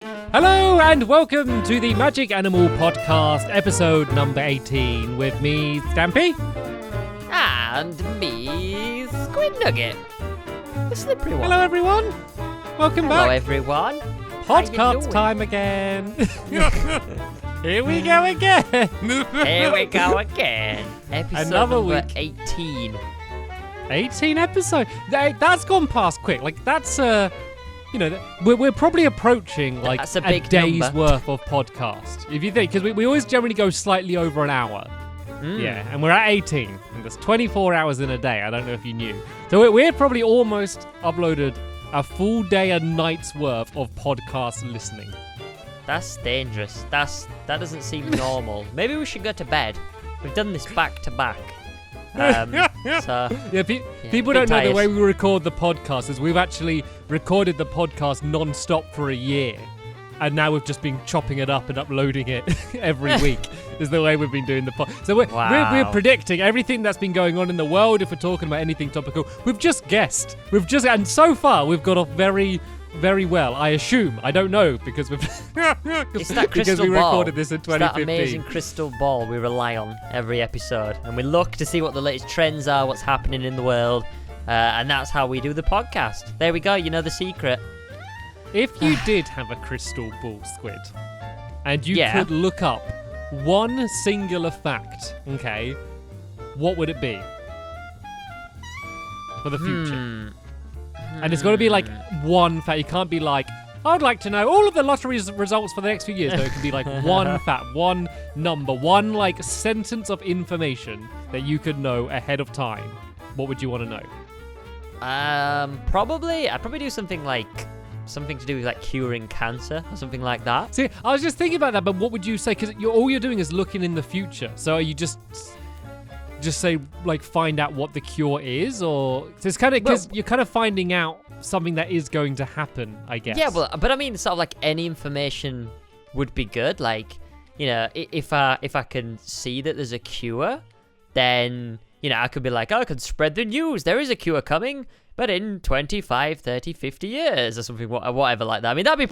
Hello and welcome to the Magic Animal Podcast, episode number 18, with me, Stampy. And me, Squid Nugget. The slippery one. Hello, everyone. Welcome back. Hello, everyone. Podcast time again. Here we go again. Here we go again. Episode Another number week. 18. 18 episodes. That's gone past quick. Like, that's, we're probably approaching, like, That's a big day's number. worth of podcast. If you think, because we always generally go slightly over an hour. Yeah, and we're at 18, and there's 24 hours in a day. I don't know if you knew. So we're probably almost uploaded a full day and night's worth of podcast listening. That's dangerous. That doesn't seem normal. Maybe we should go to bed. We've done this back to back. People don't know the way we record the podcast is we've actually recorded the podcast non-stop for a year. And now we've just been chopping it up and uploading it every week is the way we've been doing the podcast. So we're predicting everything that's been going on in the world. If we're talking about anything topical, we've just guessed. And so far we've got off very, very well. I assume. I don't know because we've It's that crystal because we ball. recorded this in 2015. It's that amazing crystal ball we rely on every episode. And we look to see what the latest trends are, what's happening in the world. And that's how we do the podcast. There we go. You know the secret. If you did have a crystal ball, Squid, and you Yeah. could look up one singular fact, okay, what would it be for the future? And it's got to be like one fact. You can't be like, I'd like to know all of the lottery results for the next few years. No, it can be like one fact, one number, one like sentence of information that you could know ahead of time. What would you want to know? I'd probably do something to do with like curing cancer or something like that. See, I was just thinking about that, but what would you say? Because all you're doing is looking in the future. So are you just say like find out what the cure is, or so it's kind of because you're kind of finding out something that is going to happen, I guess. Yeah, but I mean, sort of like any information would be good. Like, you know, if I can see that there's a cure, then you know I could be like, oh, I could spread the news. There is a cure coming. But in 25, 30, 50 years or something, whatever like that. I mean, that'd be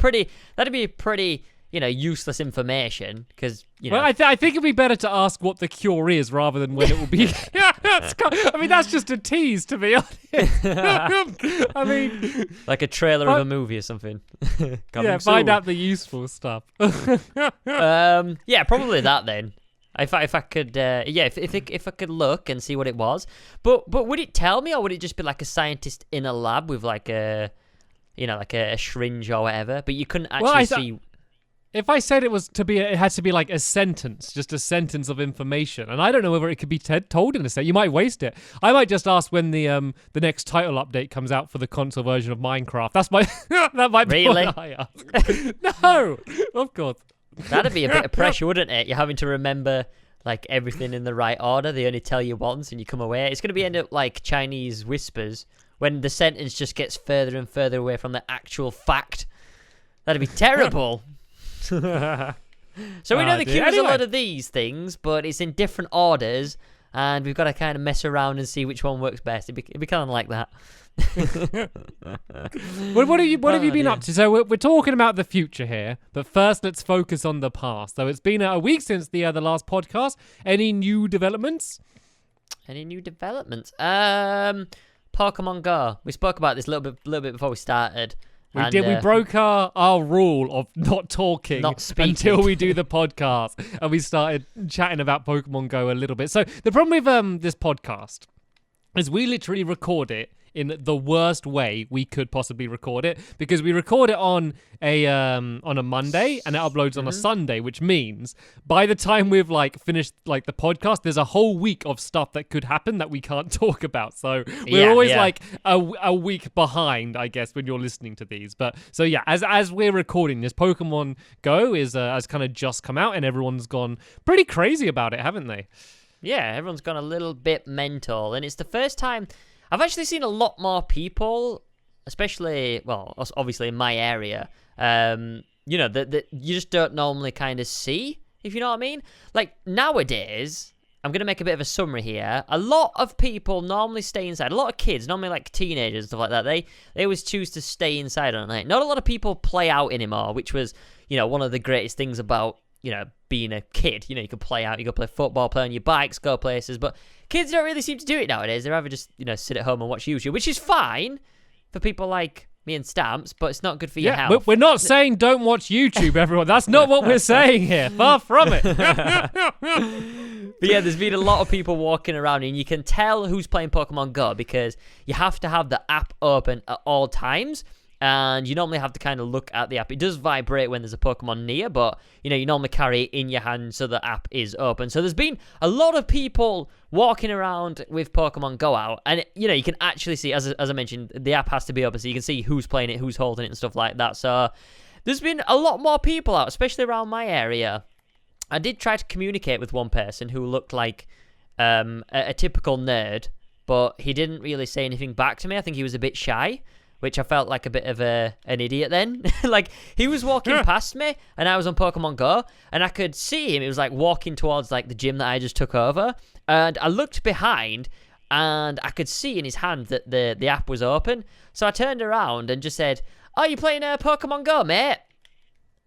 pretty, useless information because, Well, I think it'd be better to ask what the cure is rather than when it will be. I mean, that's just a tease, to be honest. I mean, like a trailer of a movie or something. Yeah, find out the useful stuff. Yeah, probably that then. If I could, if I could look and see what it was, but would it tell me, or would it just be like a scientist in a lab with like a syringe or whatever? But you couldn't actually see. If I said it had to be like a sentence, just a sentence of information, and I don't know whether it could be told in a sentence. You might waste it. I might just ask when the next title update comes out for the console version of Minecraft. That might be Really? what I ask. No, of course. That'd be a bit of pressure, wouldn't it? You're having to remember like everything in the right order. They only tell you once and you come away. It's going to end up like Chinese whispers when the sentence just gets further and further away from the actual fact. That'd be terrible. So we know the cure's a lot of these things, but it's in different orders, and we've got to kind of mess around and see which one works best. It'd be kind of like that. What have you been up to? So we're talking about the future here, but first let's focus on the past. So it's been a week since the last podcast. Any new developments? Pokemon Go. We spoke about this a little bit before we started. We did. We broke our rule of not talking until we do the podcast, and we started chatting about Pokemon Go a little bit. So the problem with this podcast is we literally record it in the worst way we could possibly record it, because we record it on a Monday and it uploads on a Sunday, which means by the time we've like finished like the podcast, there's a whole week of stuff that could happen that we can't talk about. So we're always like a week behind, I guess, when you're listening to these. But so yeah, as we're recording this, Pokemon Go has kind of just come out and everyone's gone pretty crazy about it, haven't they? Yeah, everyone's gone a little bit mental, and it's the first time I've actually seen a lot more people, especially, well, obviously in my area, that you just don't normally kind of see, if you know what I mean. Like, nowadays, I'm going to make a bit of a summary here. A lot of people normally stay inside. A lot of kids, normally like teenagers and stuff like that, they always choose to stay inside on night. Not a lot of people play out anymore, which was, one of the greatest things about, being a kid. You could play out, you could play football, play on your bikes, go places. But kids don't really seem to do it nowadays. They rather just, sit at home and watch YouTube, which is fine for people like me and Stamps, but it's not good for your health. We're not saying don't watch YouTube, everyone. That's not what we're saying here. Far from it. But yeah, there's been a lot of people walking around, and you can tell who's playing Pokemon Go because you have to have the app open at all times, and you normally have to kind of look at the app. It does vibrate when there's a Pokemon near, but you normally carry it in your hand so the app is open. So there's been a lot of people walking around with Pokemon Go out, and you can actually see, as I mentioned, the app has to be open so you can see who's playing it, who's holding it, and stuff like that. So there's been a lot more people out, especially around my area. I did try to communicate with one person who looked like a typical nerd, but he didn't really say anything back to me. I think he was a bit shy, which I felt like a bit of an idiot then. Like, he was walking past me, and I was on Pokemon Go, and I could see him. He was, like, walking towards, like, the gym that I just took over, and I looked behind, and I could see in his hand that the app was open. So I turned around and just said, "Oh, you playing Pokemon Go, mate?"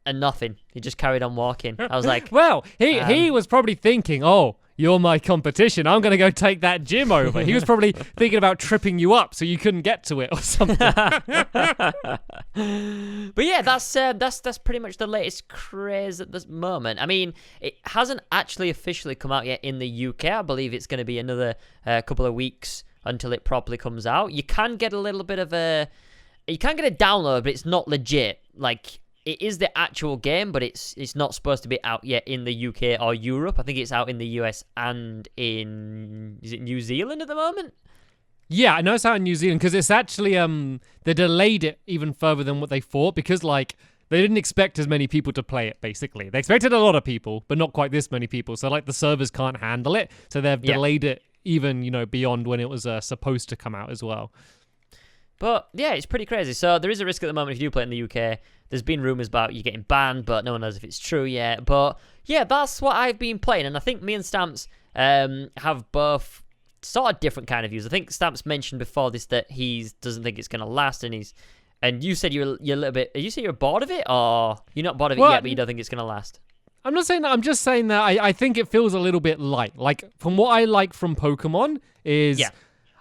And nothing. He just carried on walking. I was like... Well, he was probably thinking, oh, you're my competition. I'm going to go take that gym over. He was probably thinking about tripping you up so you couldn't get to it or something. But yeah, that's pretty much the latest craze at this moment. I mean, it hasn't actually officially come out yet in the UK. I believe it's going to be another couple of weeks until it properly comes out. You can get a little bit of you can get a download, but it's not legit. Like, it is the actual game, but it's not supposed to be out yet in the UK or Europe. I think it's out in the US and is it New Zealand at the moment? Yeah, I know it's out in New Zealand because it's actually they delayed it even further than what they thought because like they didn't expect as many people to play it. Basically, they expected a lot of people, but not quite this many people. So like the servers can't handle it, so they've delayed it even beyond when it was supposed to come out as well. But yeah, it's pretty crazy. So there is a risk at the moment if you do play it in the UK. There's been rumours about you getting banned, but no one knows if it's true yet. But yeah, that's what I've been playing. And I think me and Stamps have both sort of different kind of views. I think Stamps mentioned before this that he doesn't think it's going to last. And you said you're a little bit... You say you're bored of it? Or you're not bored of it yet, but you don't think it's going to last? I'm not saying that. I'm just saying that I think it feels a little bit light. Like, from what I like from Pokemon is... Yeah.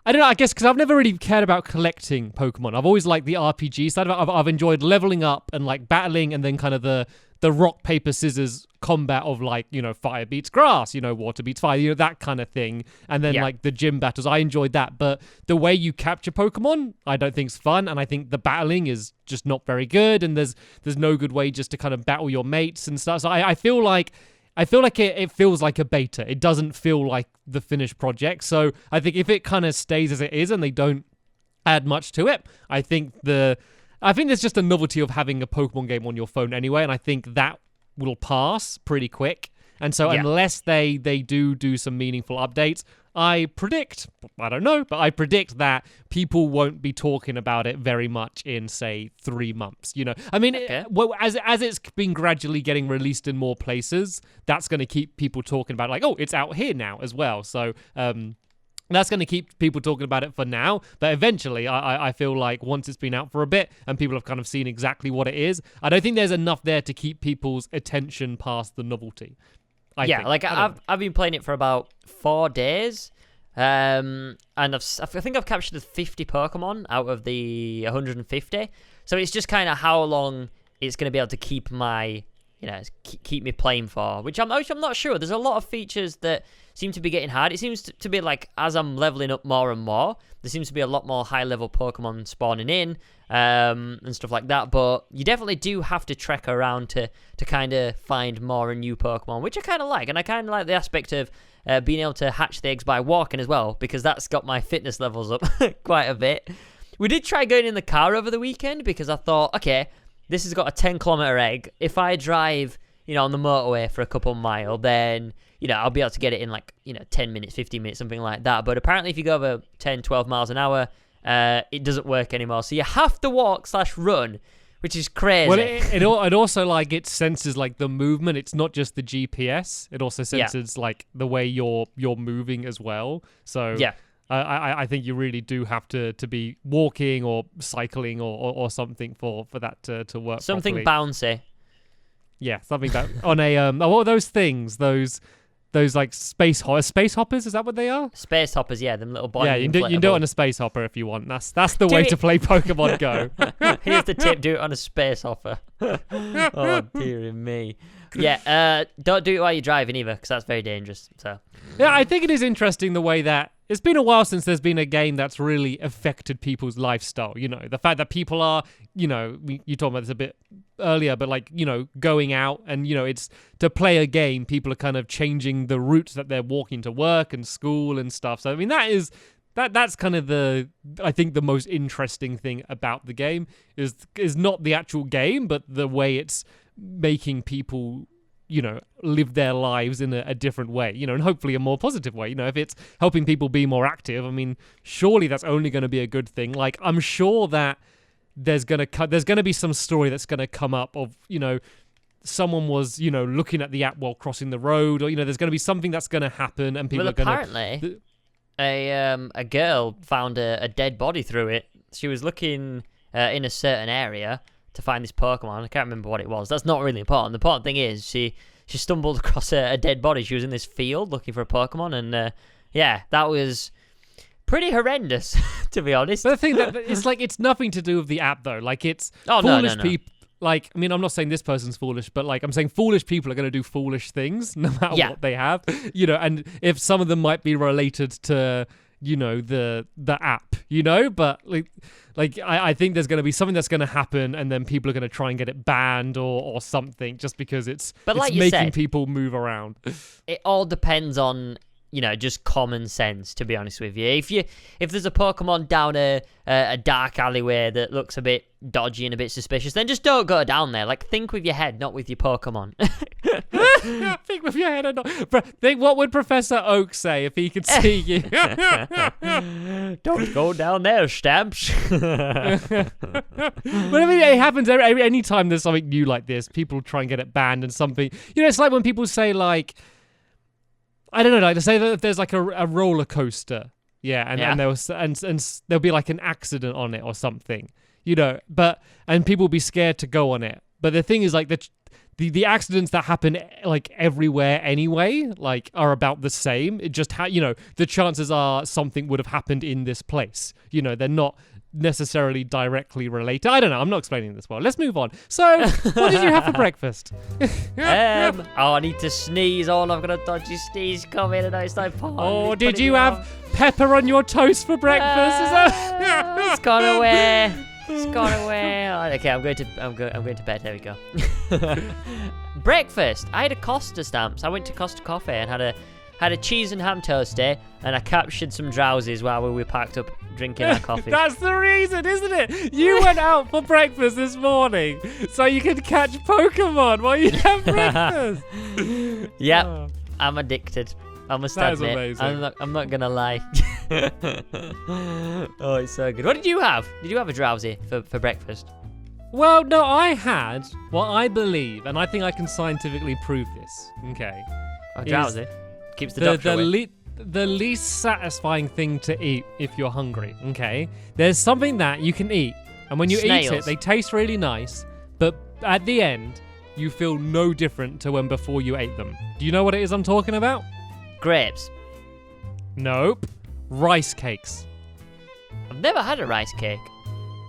I don't know, I guess because I've never really cared about collecting Pokemon. I've always liked the RPG side of it. I've enjoyed leveling up and like battling and then kind of the rock, paper, scissors combat of like, fire beats grass, water beats fire, that kind of thing. And then like the gym battles, I enjoyed that. But the way you capture Pokemon, I don't think is fun. And I think the battling is just not very good. And there's no good way just to kind of battle your mates and stuff. So I feel like it feels like a beta. It doesn't feel like the finished project. So I think if it kind of stays as it is and they don't add much to it, I think there's just a novelty of having a Pokemon game on your phone anyway, and I think that will pass pretty quick. And so unless they do some meaningful updates, I predict that people won't be talking about it very much in, say, 3 months. I mean, as it's been gradually getting released in more places, that's going to keep people talking about it, like, oh, it's out here now as well. So that's going to keep people talking about it for now. But eventually, I feel like once it's been out for a bit and people have kind of seen exactly what it is, I don't think there's enough there to keep people's attention past the novelty. I've been playing it for about 4 days, and I think I've captured 50 Pokemon out of the 150. So it's just kind of how long it's going to be able to keep my, keep me playing for, which I'm not sure. There's a lot of features that seem to be getting hard. It seems to be like as I'm leveling up more and more, there seems to be a lot more high level Pokemon spawning in. And stuff like that, but you definitely do have to trek around to kind of find more and new Pokemon, which I kind of like, and I kind of like the aspect of being able to hatch the eggs by walking as well, because that's got my fitness levels up quite a bit. We did try going in the car over the weekend, because I thought, okay, this has got a 10-kilometer egg. If I drive, on the motorway for a couple mile, then, I'll be able to get it in like, 10 minutes, 15 minutes, something like that. But apparently if you go over 10, 12 miles an hour, it doesn't work anymore. So you have to walk/run, which is crazy. Well, it also like it senses like the movement. It's not just the GPS. It also senses like the way you're moving as well. So yeah. I think you really do have to be walking or cycling or something for that to work. Something properly. bouncy. Yeah, something that on a what are those things? Those like space hoppers? Is that what they are? Space hoppers, yeah, them little boys. Yeah, you can do it on a space hopper if you want. That's the way to play Pokemon Go. Here's the tip: do it on a space hopper. Oh dear me. Yeah, don't do it while you're driving either, because that's very dangerous. So. Yeah, I think it is interesting the way that it's been a while since there's been a game that's really affected people's lifestyle. You know, the fact that people are, you talked about this a bit earlier, but like, going out and, it's to play a game, people are kind of changing the routes that they're walking to work and school and stuff. So, I mean, that's kind of I think the most interesting thing about the game is not the actual game, but the way it's making people live their lives in a different way, and hopefully a more positive way. If it's helping people be more active, I mean, surely that's only going to be a good thing. Like, I'm sure that there's going to be some story that's going to come up of, someone was, looking at the app while crossing the road, or, there's going to be something that's going to happen and people are going to... Apparently, a girl found a dead body through it. She was looking in a certain area to find this Pokemon. I can't remember what it was. That's not really important. The important thing is she stumbled across a dead body. She was in this field looking for a Pokemon, and that was pretty horrendous, to be honest. But the thing that it's like, it's nothing to do with the app though. Like, it's foolish people. Like, I mean, I'm not saying this person's foolish, but like, I'm saying foolish people are going to do foolish things no matter what they have. And if some of them might be related to the app, but I think there's going to be something that's going to happen, and then people are going to try and get it banned or something, just because it's making people move around. It all depends on just common sense, to be honest with you. If there's a Pokemon down a dark alleyway that looks a bit dodgy and a bit suspicious, then just don't go down there. Like, think with your head, not with your Pokemon. Think with your head and not... Think, what would Professor Oak say if he could see you? Don't go down there, Stamps. But I mean, it happens any time there's something new like this. People try and get it banned and something. It's like when people say, like, I don't know, like to say that if there's like a roller coaster, and there'll be like an accident on it or something, and people will be scared to go on it. But the thing is, like, the accidents that happen like everywhere anyway, like, are about the same. It just the chances are something would have happened in this place. They're not necessarily directly related. I don't know. I'm not explaining this well. Let's move on. So, what did you have for breakfast? I need to sneeze. Oh, I've got a dodgy sneeze coming, and it's like, did you have pepper on your toast for breakfast? Is that? It's gone away. It's gone away. Okay, I'm going to bed. There we go. Breakfast. I had a Costa Stamps. I went to Costa Coffee and had a cheese and ham toasty, and I captured some drowsies while we were packed up drinking our coffee. That's the reason, isn't it? You went out for breakfast this morning so you could catch Pokemon while you have breakfast. Yep, I'm addicted. I must admit. Amazing. I'm not gonna lie. Oh, it's so good. What did you have? Did you have a drowsy for breakfast? Well, no, I had what I believe, and I think I can scientifically prove this. Okay. A drowsy keeps the doctor away. The least satisfying thing to eat if you're hungry, okay? There's something that you can eat, and when you eat it, they taste really nice, but at the end, you feel no different to when before you ate them. Do you know what it is I'm talking about? Grapes. Nope. Rice cakes. I've never had a rice cake.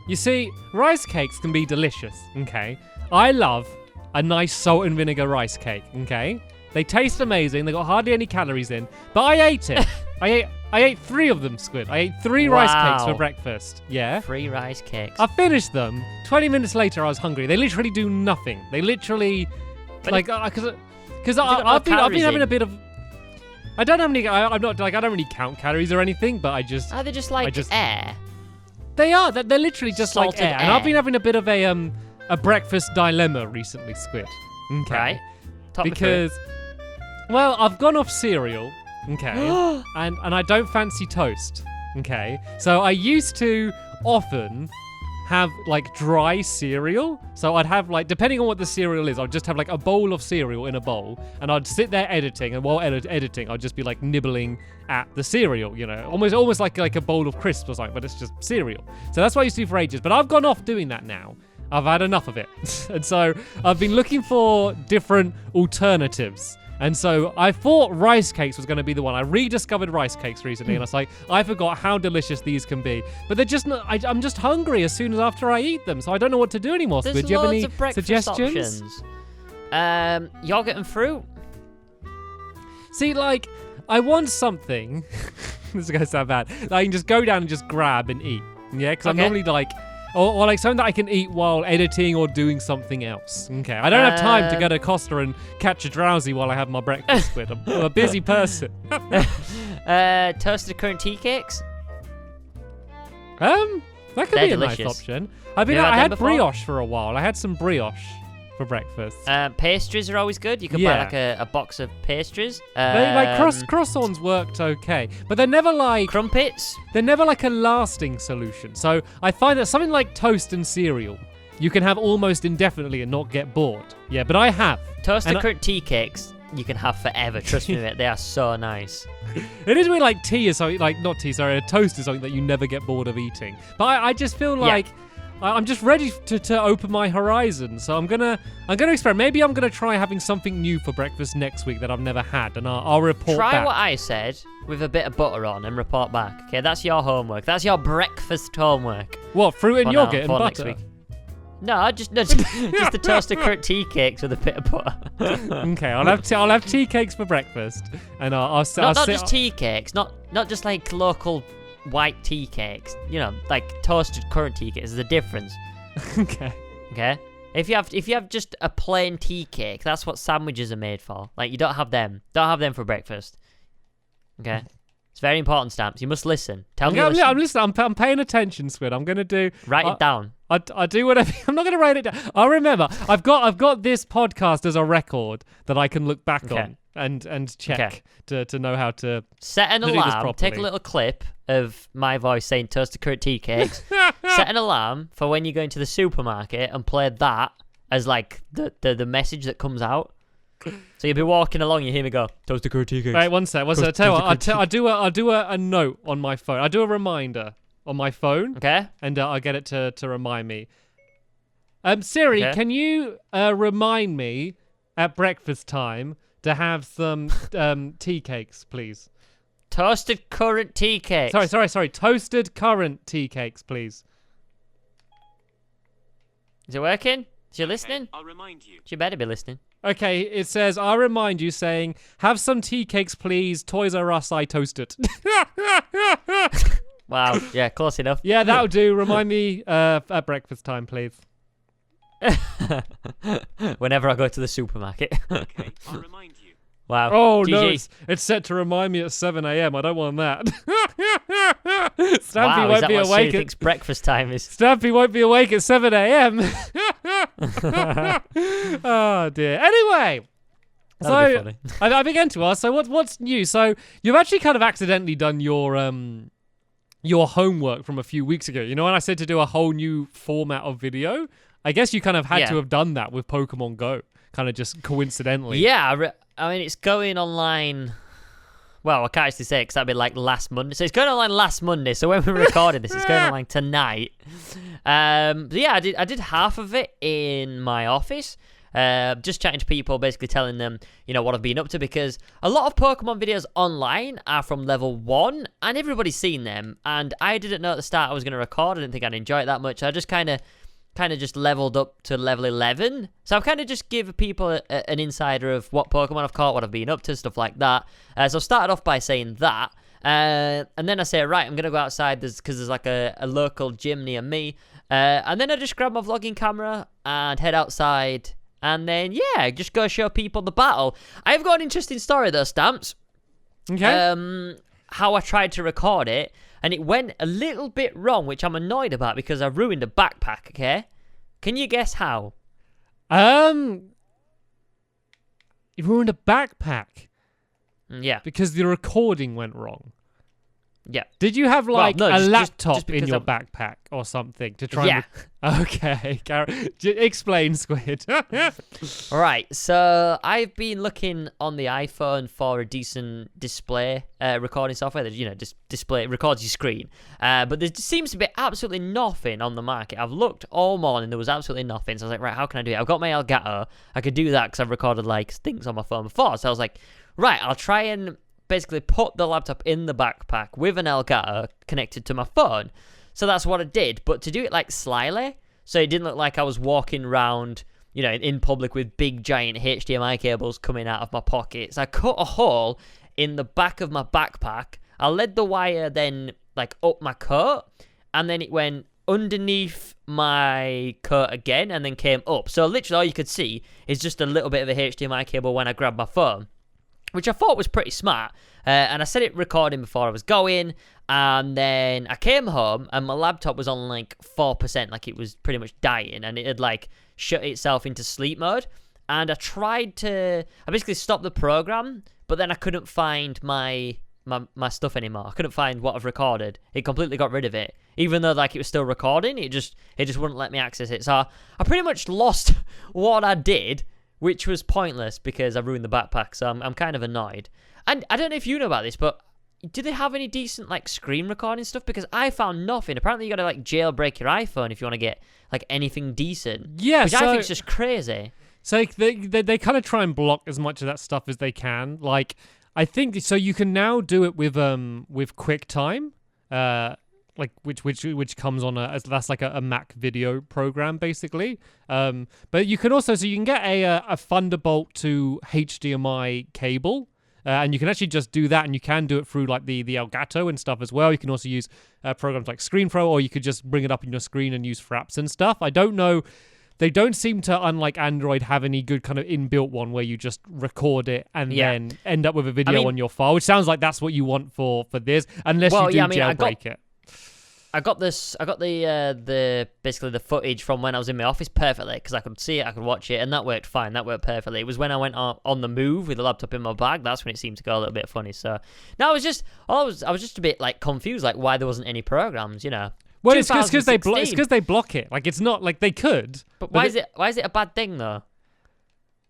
You see, rice cakes can be delicious, okay? I love a nice salt and vinegar rice cake, okay? They taste amazing. They got hardly any calories in. But I ate it. I ate 3 of them, Squid. I ate 3 rice cakes for breakfast. Yeah. 3 rice cakes. I finished them. 20 minutes later, I was hungry. They literally do nothing. They literally, like, because I've been having a bit of. I don't have any. I'm not like, I don't really count calories or anything, but I just. Are they just like air? They are. They're literally just salted like air. And I've been having a bit of a breakfast dilemma recently, Squid. Okay. Right. Because, well, I've gone off cereal, okay, and I don't fancy toast, okay. So I used to often have like dry cereal. So I'd have like, depending on what the cereal is, I'd just have like a bowl of cereal in a bowl, and I'd sit there editing, and while editing, I'd just be like nibbling at the cereal, you know, almost like a bowl of crisps or something, but it's just cereal. So that's what I used to do for ages, but I've gone off doing that now. I've had enough of it. And so I've been looking for different alternatives. And so I thought rice cakes was going to be the one. I rediscovered rice cakes recently, and I was like, I forgot how delicious these can be. But they're just not, I'm just hungry as soon as after I eat them, so I don't know what to do anymore. There's Squid, do you have any loads of breakfast suggestions? Options. Yogurt and fruit. See, like, I want something. This is going to sound bad. That I can just go down and just grab and eat. Yeah, because I'm normally like... Or like something that I can eat while editing or doing something else. Okay, I don't have time to go to Costa and catch a drowsy while I have my breakfast, Squid. I'm a busy person. Toasted currant tea cakes. That could They're be a delicious. nice option. I had brioche for a while. I had some brioche for breakfast. Pastries are always good. You can buy like a box of pastries. Croissants worked okay, but they're never like crumpets. They're never like a lasting solution. So I find that something like toast and cereal, you can have almost indefinitely and not get bored. Yeah, but I have Toasted currant tea cakes. You can have forever. Trust me, mate. They are so nice. It is weird, like tea is something like not tea. Sorry, a toast is something that you never get bored of eating. But I just feel like. I'm just ready to open my horizon, so I'm gonna experiment. Maybe I'm gonna try having something new for breakfast next week that I've never had, and I'll report back. Try what I said with a bit of butter on and report back. Okay, that's your homework. That's your breakfast homework. What, fruit and yogurt and butter? Next week. No, just the toasted currant tea cakes with a bit of butter. Okay, I'll have tea cakes for breakfast, and I'll not just tea cakes, not just like local white tea cakes, you know, like toasted currant tea cakes. There's a difference. Okay. If you have just a plain tea cake, that's what sandwiches are made for. Like, you don't have them for breakfast. Okay. It's very important, Stamps. You must listen. Tell me. I'm listening. I'm paying attention, Squid. I'm gonna do. Write it down. I do whatever. I'm not gonna write it down. I'll remember. I've got this podcast as a record that I can look back on and check to know how to set an alarm. Take a little clip of my voice saying toasted currant tea cakes. Set an alarm for when you go into the supermarket and play that as like the message that comes out. So you'll be walking along, you hear me go, toasted currant tea cakes. Right, one sec. Tell you what, I'll do a note on my phone. I'll do a reminder on my phone. Okay. And I'll get it to remind me. Siri, can you remind me at breakfast time to have some tea cakes, please? Toasted currant tea cakes. Sorry. Toasted currant tea cakes, please. Is it working? Is you listening? I'll remind you. You better be listening. Okay, it says, I'll remind you, saying, have some tea cakes, please. Toys R Us, I toasted. Wow, yeah, close enough. Yeah, that'll do. Remind me at breakfast time, please. Whenever I go to the supermarket. Okay, I'll remind you. Wow. Oh, GG. no, it's set to remind me at 7 a.m. I don't want that. Stampy wow, won't is that be what awake. Siri thinks breakfast time is? Stampy won't be awake at 7 a.m. Oh, dear. Anyway. That'll be funny. I began to ask, so what's new? So you've actually kind of accidentally done your homework from a few weeks ago. You know when I said to do a whole new format of video? I guess you kind of had to have done that with Pokemon Go, kind of just coincidentally. Yeah, I mean, it's going online. Well, I can't actually say it because that'd be like last Monday. So it's going online last Monday. So when we're recording this, it's going online tonight. But yeah, I did half of it in my office. Just chatting to people, basically telling them, you know, what I've been up to, because a lot of Pokemon videos online are from level 1, and everybody's seen them. And I didn't know at the start I was going to record. I didn't think I'd enjoy it that much. I just kind of just leveled up to level 11. So I've kind of just give people an insider of what Pokemon I've caught, what I've been up to, stuff like that. So I started off by saying that. And then I say, right, I'm going to go outside because there's like a local gym near me. And then I just grab my vlogging camera and head outside. And then, yeah, just go show people the battle. I've got an interesting story, though, Stamps. Okay. How I tried to record it, and it went a little bit wrong, which I'm annoyed about because I ruined a backpack, okay? Can you guess how? You ruined a backpack. Yeah. Because the recording went wrong. Yeah. Did you have like no, a just laptop in because your I'm- backpack or something to try? Yeah. Okay, explain, Squid. All right, so I've been looking on the iPhone for a decent display recording software that just display records your screen. But there seems to be absolutely nothing on the market. I've looked all morning, there was absolutely nothing. So I was like, right, how can I do it? I've got my Elgato. I could do that because I've recorded like things on my phone before. So I was like, right, I'll try and basically put the laptop in the backpack with an Elgato connected to my phone. So that's what I did, but to do it like slyly, so it didn't look like I was walking around, in public with big giant HDMI cables coming out of my pockets. I cut a hole in the back of my backpack. I led the wire then like up my coat, and then it went underneath my coat again and then came up. So literally all you could see is just a little bit of a HDMI cable when I grabbed my phone, which I thought was pretty smart. And I set it recording before I was going, and then I came home and my laptop was on like 4%, like it was pretty much dying, and it had like shut itself into sleep mode. And I basically stopped the program, but then I couldn't find my stuff anymore. I couldn't find what I've recorded. It completely got rid of it, even though like it was still recording. It just wouldn't let me access it. So I pretty much lost what I did, which was pointless because I ruined the backpack. So I'm kind of annoyed. And I don't know if you know about this, but do they have any decent like screen recording stuff? Because I found nothing. Apparently you got to like jailbreak your iPhone if you want to get like anything decent. Yeah, which I think is just crazy. So they kind of try and block as much of that stuff as they can. Like I think so you can now do it with QuickTime, like which comes on that's like a Mac video program basically. But you can also you can get a Thunderbolt to HDMI cable. And you can actually just do that, and you can do it through like the Elgato and stuff as well. You can also use programs like ScreenFlow, or you could just bring it up in your screen and use Fraps and stuff. I don't know. They don't seem to, unlike Android, have any good kind of inbuilt one where you just record it and then end up with a video on your file, which sounds like that's what you want for this, unless you do jailbreak it. I got the basically the footage from when I was in my office perfectly because I could see it, I could watch it, and that worked fine. That worked perfectly. It was when I went on the move with the laptop in my bag, that's when it seemed to go a little bit funny. So now I was just a bit like confused, like why there wasn't any programs, Well, it's because they block it. Like it's not like they could. But why is it a bad thing though?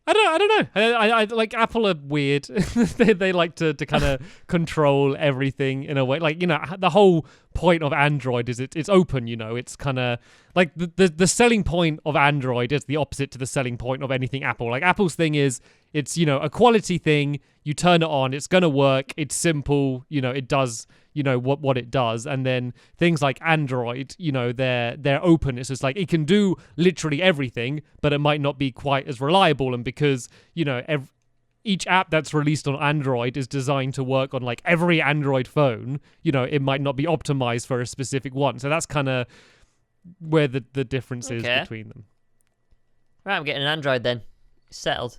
I don't know. I like Apple are weird. they like to kind of control everything in a way. Like the whole point of Android is it's open. It's kind of like the selling point of Android is the opposite to the selling point of anything Apple. Like Apple's thing is it's a quality thing. You turn it on, it's gonna work. It's simple. It does what it does. And then things like Android, they're open. It's just like it can do literally everything, but it might not be quite as reliable. And because each app that's released on Android is designed to work on like every Android phone, it might not be optimized for a specific one. So that's kind of where the difference is between them. Right, I'm getting an Android then. Settled.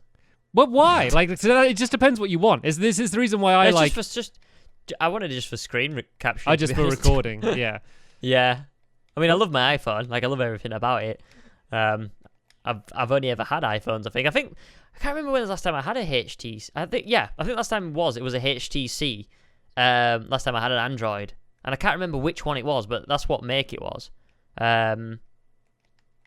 But why? Like, so it just depends what you want. This is the reason why I like. I wanted it just for screen capture. I just for recording. Yeah. Yeah. I mean, I love my iPhone. Like, I love everything about it. I've only ever had iPhones. I can't remember when the last time I had a HTC. I think last time it was a HTC. Last time I had an Android, and I can't remember which one it was, but that's what make it was.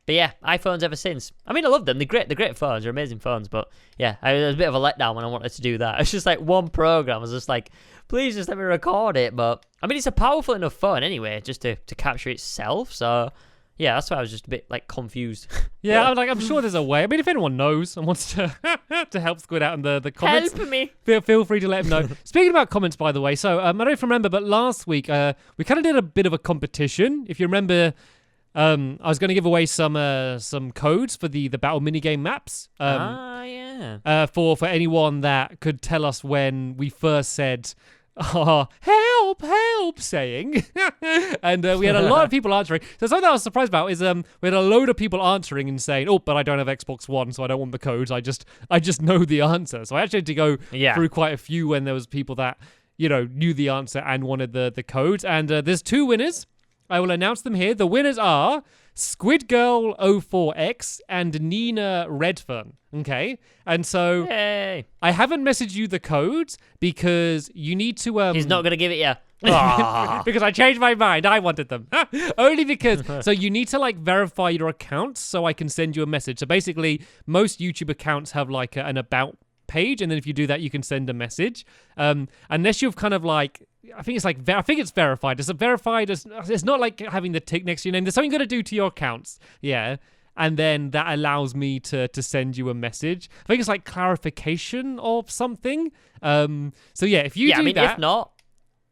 But yeah, iPhones ever since. I mean, I love them. They're great phones. They're amazing phones. But yeah, it was a bit of a letdown when I wanted to do that. It's just like one program. I was just like, please just let me record it. But I mean, it's a powerful enough phone anyway, just to capture itself. So yeah, that's why I was just a bit like confused. Yeah, I'm sure there's a way. I mean, if anyone knows and wants to help Squid out in the comments, help me. Feel free to let him know. Speaking about comments, by the way, so I don't know if you remember, but last week we kind of did a bit of a competition. If you remember. I was going to give away some codes for the battle minigame maps. Yeah. For anyone that could tell us when we first said, help, saying. And we had a lot of people answering. So something I was surprised about is we had a load of people answering and saying, but I don't have Xbox One, so I don't want the codes. I just know the answer. So I actually had to go through quite a few when there was people that, knew the answer and wanted the codes. And there's two winners. I will announce them here. The winners are SquidGirl04X and Nina Redfern. Okay, and so Yay. I haven't messaged you the codes because you need to. He's not gonna give it you. Because I changed my mind. I wanted them. Only because. So you need to like verify your account so I can send you a message. So basically, most YouTube accounts have like an about page, and then if you do that, you can send a message. Unless you've kind of like. I think it's like I think it's verified. It's verified as it's not like having the tick next to your name. There's something you got to do to your accounts. Yeah. And then that allows me to send you a message. I think it's like clarification or something. So yeah, if you do that, if not,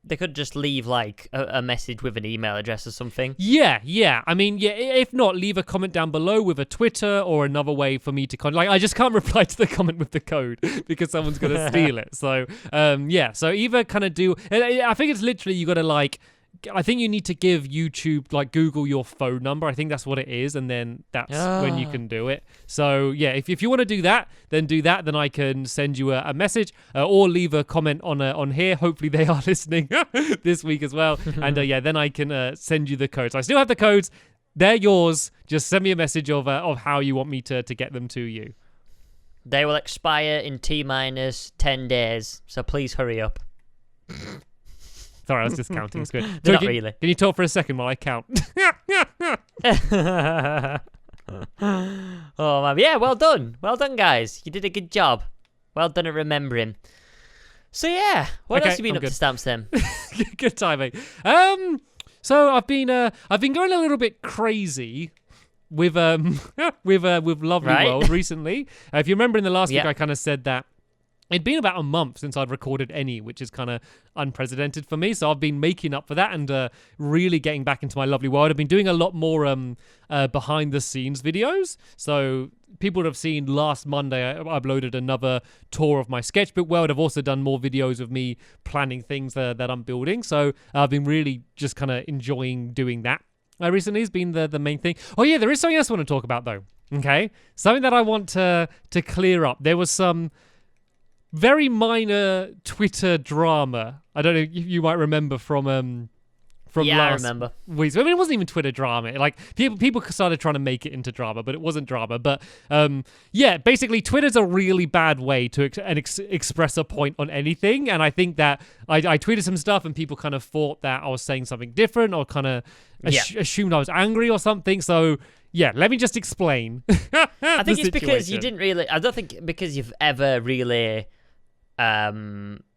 they could just leave like a message with an email address or something. Yeah. I mean, yeah. If not, leave a comment down below with a Twitter or another way for me to like. I just can't reply to the comment with the code because someone's gonna steal it. So yeah. So either kind of do. I think it's literally you gotta like. I think you need to give YouTube, like Google, your phone number. I think that's what it is, and then that's when you can do it. So yeah, if you want to do that, then do that. Then I can send you a message or leave a comment on here. Hopefully they are listening this week as well. And yeah, then I can send you the codes. So I still have the codes. They're yours. Just send me a message of how you want me to get them to you. They will expire in T-minus 10 days, so please hurry up. Sorry, I was just counting. Squid. Not really. Can you talk for a second while I count? Oh man, yeah, well done, guys. You did a good job. Well done at remembering. So yeah, what else have you been up to, Stamps? Then good timing. So I've been going a little bit crazy with Lovely World recently. If you remember in the last week, I kind of said that. It'd been about a month since I'd recorded any, which is kind of unprecedented for me. So I've been making up for that and really getting back into my Lovely World. I've been doing a lot more behind-the-scenes videos. So people would have seen last Monday I uploaded another tour of my sketchbook world. I've also done more videos of me planning things that I'm building. So I've been really just kind of enjoying doing that. Recently has been the main thing. Oh yeah, there is something else I want to talk about though. Okay, something that I want to clear up. There was some very minor Twitter drama. I don't know if you might remember from last I remember. week. I mean, it wasn't even Twitter drama. Like people started trying to make it into drama, but it wasn't drama. But yeah, basically, Twitter's a really bad way to express a point on anything. And I think that I tweeted some stuff, and people kind of thought that I was saying something different, or kind of assumed I was angry or something. So yeah, let me just explain. I think it's because you didn't really. I don't think because you've ever really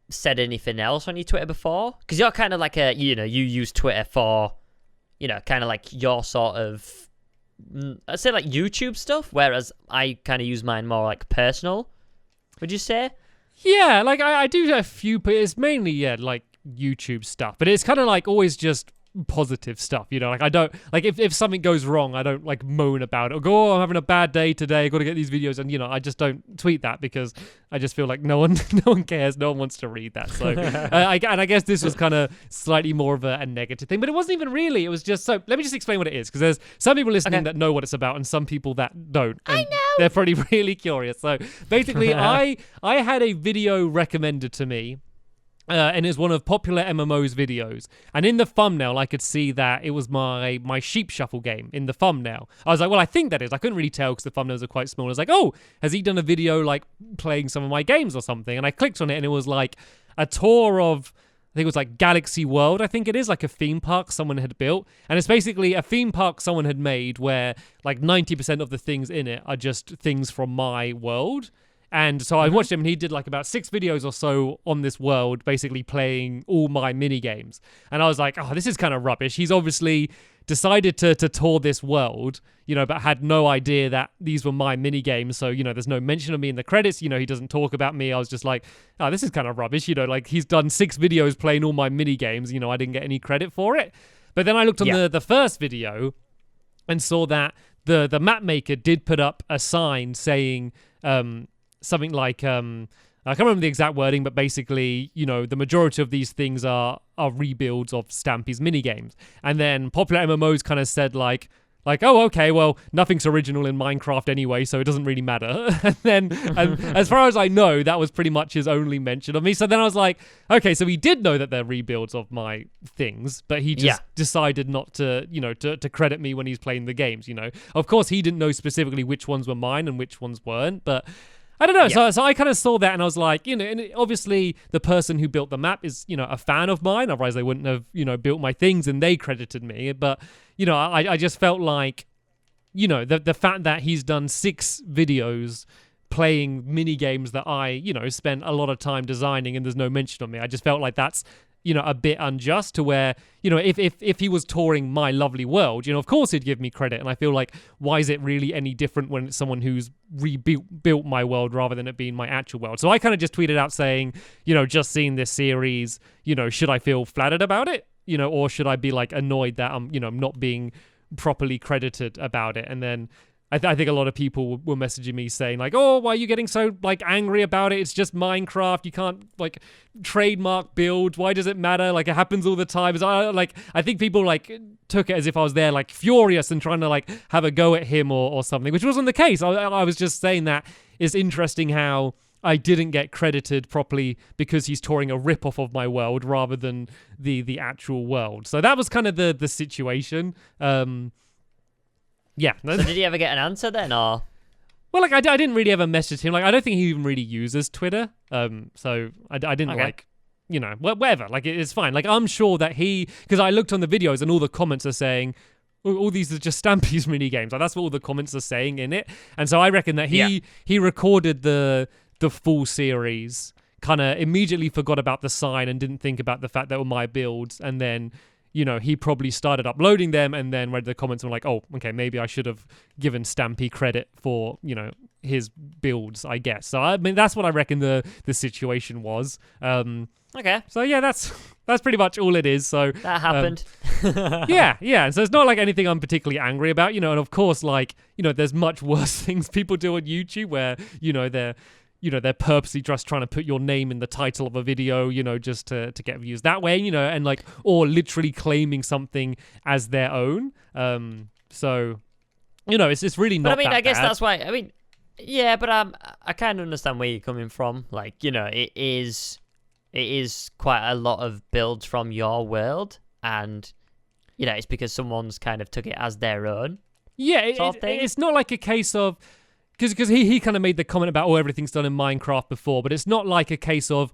said anything else on your Twitter before, because you're kind of like you use Twitter for kind of like your sort of I'd say like YouTube stuff, whereas I kind of use mine more like personal. Would you say? Yeah, like I do a few, but it's mainly like YouTube stuff, but it's kind of like always just positive stuff, like I don't like if something goes wrong, I don't like moan about it or go, I'm having a bad day today, I got to get these videos, and I just don't tweet that because I just feel like no one cares, no one wants to read that. So I guess this was kind of slightly more of a negative thing, but it wasn't even really. It was just, so let me just explain what it is, because there's some people listening that know what it's about and some people that don't. I know they're probably really curious. So basically, I had a video recommended to me. And it's one of popular MMO's videos. And in the thumbnail, I could see that it was my Sheep Shuffle game in the thumbnail. I was like, well, I think that is. I couldn't really tell because the thumbnails are quite small. I was like, oh, has he done a video like playing some of my games or something? And I clicked on it, and it was like a tour of, I think it was like Galaxy World, I think it is, like a theme park someone had built. And it's basically a theme park someone had made where like 90% of the things in it are just things from my world. And so I watched him, and he did like about 6 videos or so on this world, basically playing all my mini games. And I was like, oh, this is kind of rubbish. He's obviously decided to tour this world, but had no idea that these were my mini games. So, there's no mention of me in the credits. He doesn't talk about me. I was just like, oh, this is kind of rubbish. Like he's done 6 videos playing all my mini games. I didn't get any credit for it. But then I looked on the first video and saw that the map maker did put up a sign saying, something like, I can't remember the exact wording, but basically, the majority of these things are rebuilds of Stampy's minigames. And then popular MMOs kind of said like, Like, oh, okay, well, nothing's original in Minecraft anyway, so it doesn't really matter. and as far as I know, that was pretty much his only mention of me. So then I was like, okay, so he did know that they're rebuilds of my things, but he just decided not to, to credit me when he's playing the games, Of course, he didn't know specifically which ones were mine and which ones weren't, but I don't know. Yeah. So I kind of saw that and I was like, and obviously the person who built the map is, a fan of mine. Otherwise they wouldn't have, built my things and they credited me. But, I just felt like, the fact that he's done 6 videos playing mini games that I, spent a lot of time designing and there's no mention of me. I just felt like that's, a bit unjust to where, if he was touring my lovely world, of course he'd give me credit. And I feel like, why is it really any different when it's someone who's rebuilt my world rather than it being my actual world? So I kind of just tweeted out saying, just seeing this series, should I feel flattered about it? Or should I be like annoyed that I'm not being properly credited about it? And then I think a lot of people were messaging me saying like, oh, why are you getting so like angry about it? It's just Minecraft. You can't like trademark builds. Why does it matter? Like it happens all the time. I think people like took it as if I was there like furious and trying to like have a go at him or something, which wasn't the case. I was just saying that it's interesting how I didn't get credited properly because he's touring a rip-off of my world rather than the actual world. So that was kind of the situation. Yeah. So did he ever get an answer then, or? Well, like I didn't really ever message him. Like I don't think he even really uses Twitter. So I didn't like, whatever. Like it's fine. Like I'm sure that because I looked on the videos and all the comments are saying, all these are just Stampy's mini games. Like that's what all the comments are saying in it. And so I reckon that he recorded the full series, kind of immediately forgot about the sign and didn't think about the fact that were my builds, and then. He probably started uploading them and then read the comments and were like, oh, okay, maybe I should have given Stampy credit for, his builds, I guess. So, I mean, that's what I reckon the situation was. Okay. So, yeah, that's pretty much all it is. So that happened. Yeah. So it's not like anything I'm particularly angry about, and of course, like, there's much worse things people do on YouTube where, they're purposely just trying to put your name in the title of a video, just to get views that way, and like, or literally claiming something as their own. So, it's really not. But I mean, that I guess bad. that's why. I mean, yeah, but I kind of understand where you're coming from. Like, it is quite a lot of builds from your world, and it's because someone's kind of took it as their own. Yeah, it's not like a case of. Because he kind of made the comment about, everything's done in Minecraft before, but it's not like a case of,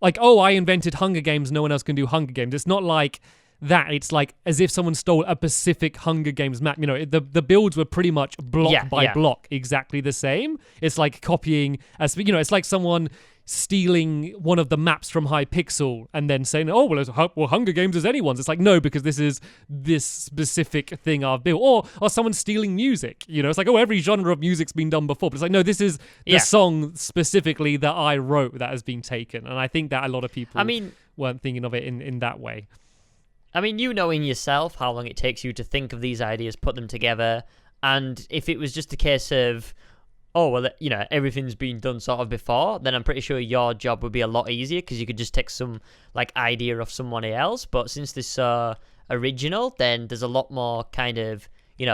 like, I invented Hunger Games, no one else can do Hunger Games. It's not like that. It's like as if someone stole a Pacific Hunger Games map. The builds were pretty much block by block exactly the same. It's like copying, it's like someone stealing one of the maps from Hypixel and then saying, well, Hunger Games is anyone's. It's like, no, because this is this specific thing I've built. Or someone stealing music. It's like, every genre of music's been done before. But it's like, no, this is the song specifically that I wrote that has been taken. And I think that a lot of people weren't thinking of it in that way. I mean, in yourself how long it takes you to think of these ideas, put them together. And if it was just a case of, everything's been done sort of before, then I'm pretty sure your job would be a lot easier because you could just take some like idea of someone else. But since this original, then there's a lot more kind of,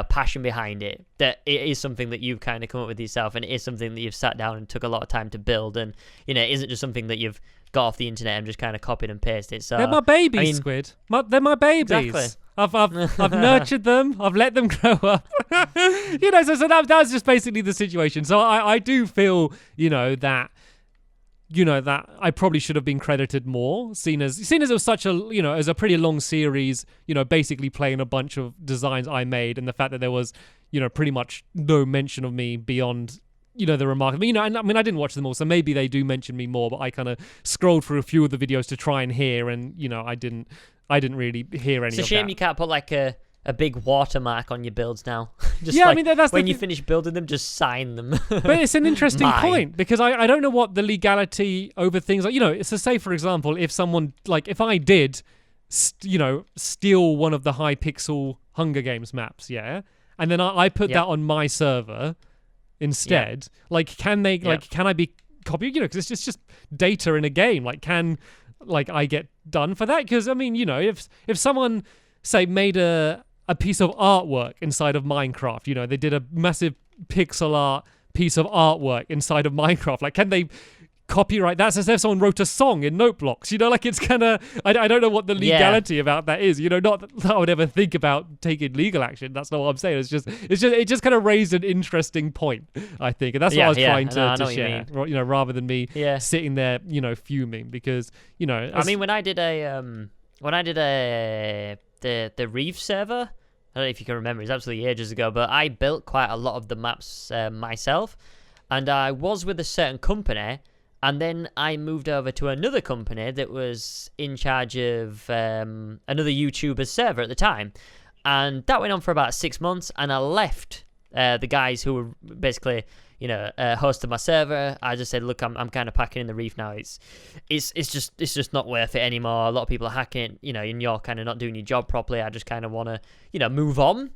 passion behind it. That it is something that you've kind of come up with yourself, and it is something that you've sat down and took a lot of time to build. And, it isn't just something that you've got off the internet and just kind of copied and pasted. So they're my babies, Squid. They're my babies. Exactly. I've nurtured them. I've let them grow up. So that was just basically the situation. So I do feel, that I probably should have been credited more, seen as it was such a, as a pretty long series, basically playing a bunch of designs I made, and the fact that there was, pretty much no mention of me beyond, the remark. I mean, I didn't watch them all, so maybe they do mention me more, but I kind of scrolled through a few of the videos to try and hear, and, I didn't really hear any of that. It's a shame you can't put like a big watermark on your builds now. That's when you finish building them, just sign them. But it's an interesting point, because I don't know what the legality over things like, so say for example, if someone, like if I did, steal one of the Hypixel Hunger Games maps, and then I put that on my server instead, like can I be copied, because it's just data in a game, like can I get done for that? Because I mean, if someone say made a a piece of artwork inside of Minecraft. You know, they did a massive pixel art piece of artwork inside of Minecraft. Like, can they copyright that as if someone wrote a song in note blocks? You know, like, it's kind of, I don't know what the legality about that is. You know, not that I would ever think about taking legal action. That's not what I'm saying. It just kind of raised an interesting point, I think, and that's what I was trying to share. You know, rather than me sitting there, you know, fuming, because, you know, I mean, when I did the Reef server, I don't know if you can remember, it's absolutely ages ago, but I built quite a lot of the maps myself, and I was with a certain company. And then I moved over to another company that was in charge of another YouTuber's server at the time. And that went on for about 6 months. And I left the guys who were basically, you know, hosting my server. I just said, look, I'm kind of packing in the Reef now. It's just not worth it anymore. A lot of people are hacking, you know, and you're kind of not doing your job properly. I just kind of want to, you know, move on.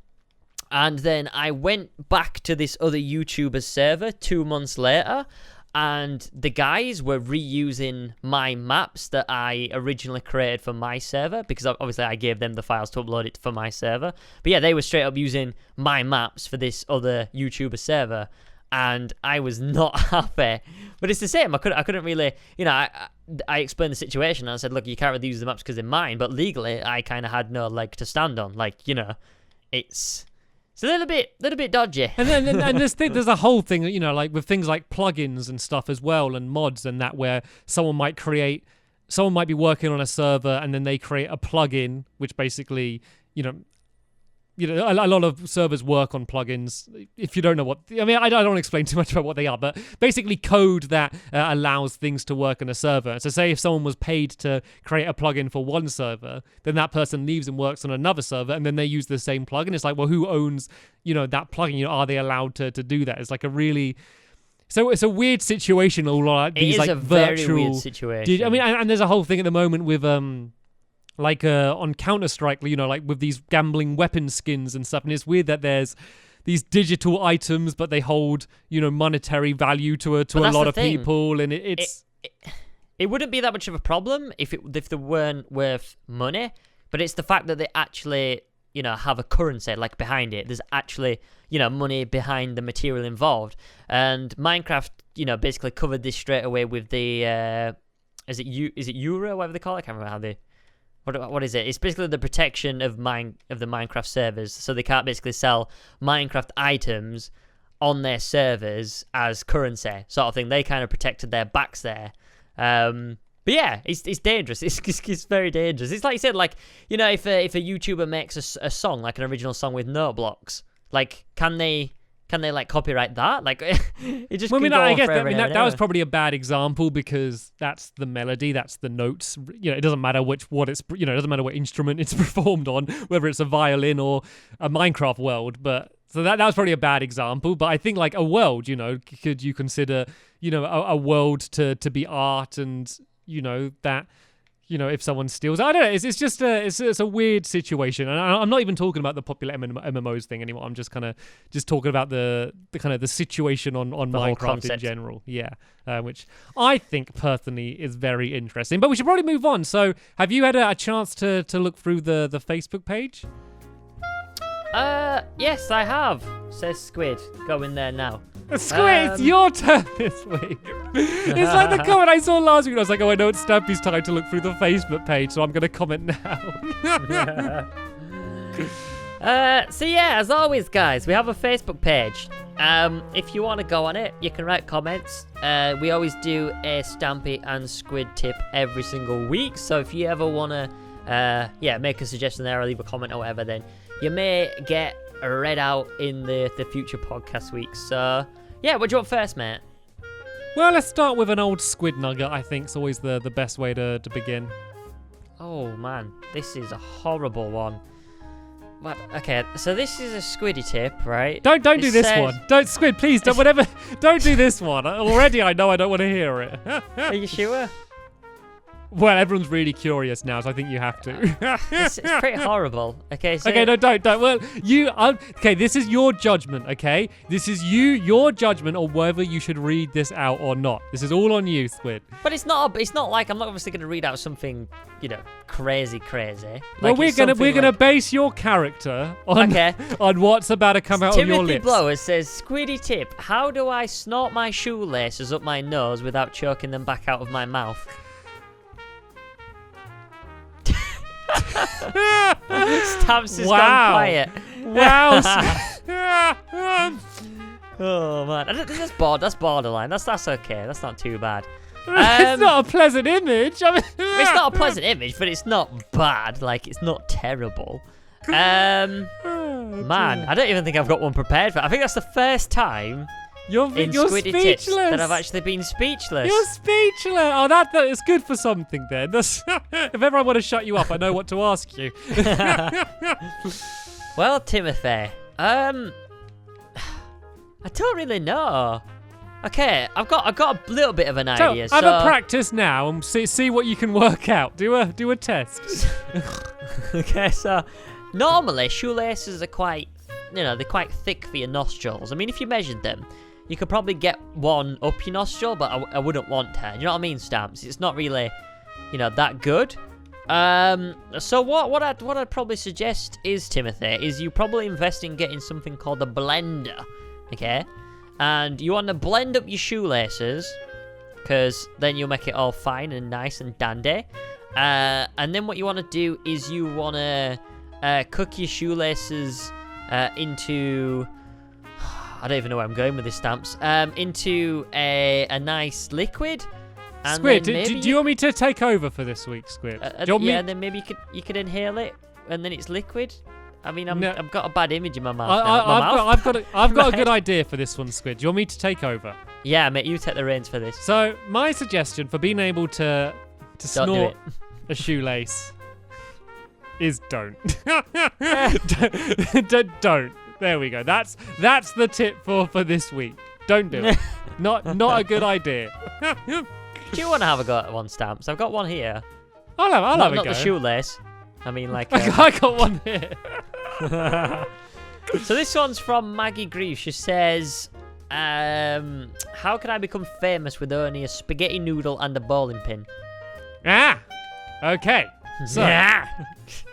And then I went back to this other YouTuber's server 2 months later. And the guys were reusing my maps that I originally created for my server, because obviously I gave them the files to upload it for my server. But yeah, they were straight up using my maps for this other YouTuber server, and I was not happy. But it's the same. I couldn't really, you know, I explained the situation, and I said, look, you can't really use the maps because they're mine, but legally I kind of had no leg to stand on. Like, you know, it's a little bit dodgy. And then there's a whole thing, you know, like with things like plugins and stuff as well, and mods and that, where someone might be working on a server and then they create a plugin, which basically, you know, a lot of servers work on plugins. If you don't know what, I mean, I don't want to explain too much about what they are, but basically code that allows things to work on a server. So say if someone was paid to create a plugin for one server, then that person leaves and works on another server, and then they use the same plugin. It's like, well, who owns, you know, that plugin? You know, are they allowed to do that? It's like a really... So it's a weird situation, all like these like virtual... It is a very weird situation. I mean, and there's a whole thing at the moment with... like on Counter-Strike, you know, like with these gambling weapon skins and stuff. And it's weird that there's these digital items, but they hold, you know, monetary value to a lot of people. And it wouldn't be that much of a problem if they weren't worth money. But it's the fact that they actually, you know, have a currency like behind it. There's actually, you know, money behind the material involved. And Minecraft, you know, basically covered this straight away with the is it Euro, whatever they call it? I can't remember how they... What is it? It's basically the protection of the Minecraft servers, so they can't basically sell Minecraft items on their servers as currency, sort of thing. They kind of protected their backs there. But yeah, it's dangerous. It's very dangerous. It's like you said, like, you know, if a YouTuber makes a song, like an original song with note blocks, like, can they like copyright that? Like, it just. Well, I guess that was probably a bad example, because that's the melody, that's the notes. You know, it doesn't matter it doesn't matter what instrument it's performed on, whether it's a violin or a Minecraft world. But so that was probably a bad example. But I think like a world, you know, could you consider, you know, a world to be art, and you know that. You know, if someone steals, I don't know. It's just it's a weird situation, and I'm not even talking about the popular MMOs thing anymore. I'm just talking about the kind of the situation on Minecraft in general. Yeah, which I think personally is very interesting. But we should probably move on. So, have you had a chance to look through the Facebook page? Yes, I have. Says Squid. Go in there now. Squid, it's your turn this week. It's like the comment I saw last week. I was like, oh, I know it's Stampy's time to look through the Facebook page, so I'm going to comment now. So yeah, as always, guys, we have a Facebook page. If you want to go on it, you can write comments. We always do a Stampy and Squid tip every single week. So if you ever want to, make a suggestion there or leave a comment or whatever, then you may get read out in the future podcast weeks. So yeah, what do you want first, mate? Well, let's start with an old squid nugget. I think it's always the best way to begin. Oh man, this is a horrible one. What? Okay, so this is a Squiddy tip, right? Don't do this one. Don't, Squid, please, don't whatever. Don't do this one. Already I know I don't want to hear it. Are you sure? Well, everyone's really curious now, so I think you have to. It's pretty horrible. Okay, so... Okay, no, don't. Well, okay, this is your judgment, okay? This is your judgment on whether you should read this out or not. This is all on you, Squid. But it's not like I'm not obviously going to read out something, crazy. Well, Like, we're gonna base your character on on what's about to come out of your Timothy lips. Blower says, Squiddy tip, how do I snort my shoelaces up my nose without choking them back out of my mouth? Stamps has gone quiet. Wow. Oh man, that's borderline. That's okay. That's not too bad. It's not a pleasant image. I mean, it's not a pleasant image, but it's not bad. Like, it's not terrible. Man, I don't even think I've got one prepared for it. I think that's the first time you're Squiddy speechless. Tips that I've actually been speechless. You're speechless. Oh, that is good for something then. That's, if ever I want to shut you up, I know what to ask you. Well, Timothy, I don't really know. Okay, I've got a little bit of an idea. Have a practice now and see what you can work out. Do a test. Okay, so normally shoelaces are quite, they're quite thick for your nostrils. I mean, if you measured them, you could probably get one up your nostril, but I wouldn't want to. You know what I mean, Stamps? It's not really, that good. So what I'd probably suggest is, Timothy, is you probably invest in getting something called a blender, okay? And you want to blend up your shoelaces, because then you'll make it all fine and nice and dandy. And then what you want to do is you want to cook your shoelaces into... I don't even know where I'm going with this, Stamps. Into a nice liquid. And Squid, then do you want me to take over for this week, Squid? And then maybe you could inhale it, and then it's liquid. I mean, I've got a bad image in my mouth. I've got a good idea for this one, Squid. Do you want me to take over? Yeah, mate, you take the reins for this. So my suggestion for being able to snort a shoelace is don't. Don't. There we go. That's the tip for this week. Don't do it. Not a good idea. Do you want to have a go at one, Stamps? I've got one here. I'll have a go. Not the shoelace. I mean, like... I got one here. So this one's from Maggie Grief. She says, how can I become famous with only a spaghetti noodle and a bowling pin? Okay. So,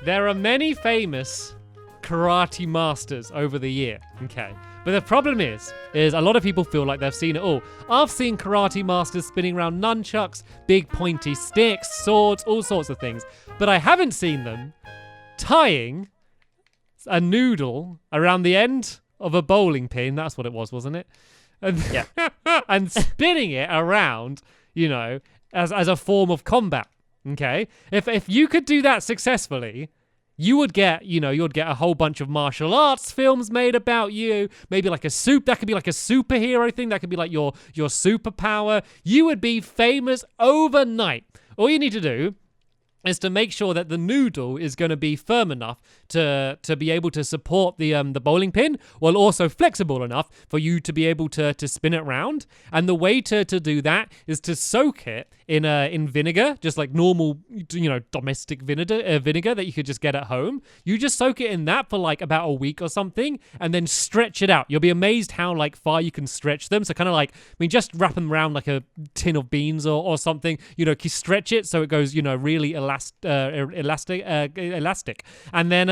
there are many famous karate masters over the year, okay? But the problem is a lot of people feel like they've seen it all. I've seen karate masters spinning around nunchucks, big pointy sticks, swords, all sorts of things. But I haven't seen them tying a noodle around the end of a bowling pin. That's what it was, wasn't it? And, and spinning it around, as a form of combat, okay? If you could do that successfully, you would get, you'd get a whole bunch of martial arts films made about you. Maybe like that could be like a superhero thing. That could be like your superpower. You would be famous overnight. All you need to do is to make sure that the noodle is going to be firm enough to be able to support the bowling pin, while also flexible enough for you to be able to spin it round. And the way to do that is to soak it in vinegar, just like normal, domestic vinegar that you could just get at home. You just soak it in that for like about a week or something, and then stretch it out. You'll be amazed how like far you can stretch them. So kind of like, just wrap them around like a tin of beans or something. Stretch it so it goes, really elastic, and then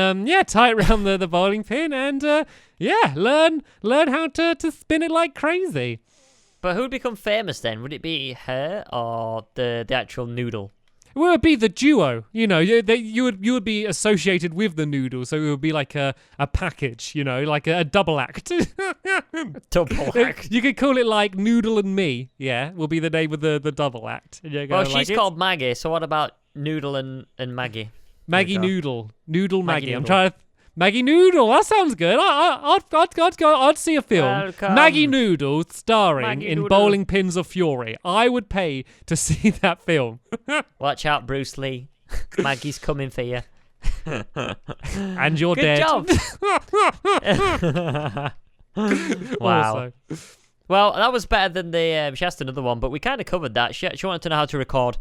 tie it around the bowling pin, and learn how to spin it like crazy. But who'd become famous then? Would it be her or the actual noodle? It would be the duo. You would be associated with the noodle, so it would be like a package. Like a double act. Double act. You could call it like Noodle and Me. Yeah, will be the name of the double act. Well, she's called Maggie. So what about Noodle and Maggie? Maggie Noodle, Maggie. I'm trying to. Maggie Noodle, that sounds good. I'd see a film. Welcome. Maggie Noodle starring Maggie in Noodle. Bowling Pins of Fury. I would pay to see that film. Watch out, Bruce Lee. Maggie's coming for you. And you're Good dead. job. Wow. Also. Well, that was better than the... she asked another one, but we kind of covered that. She wanted to know how to record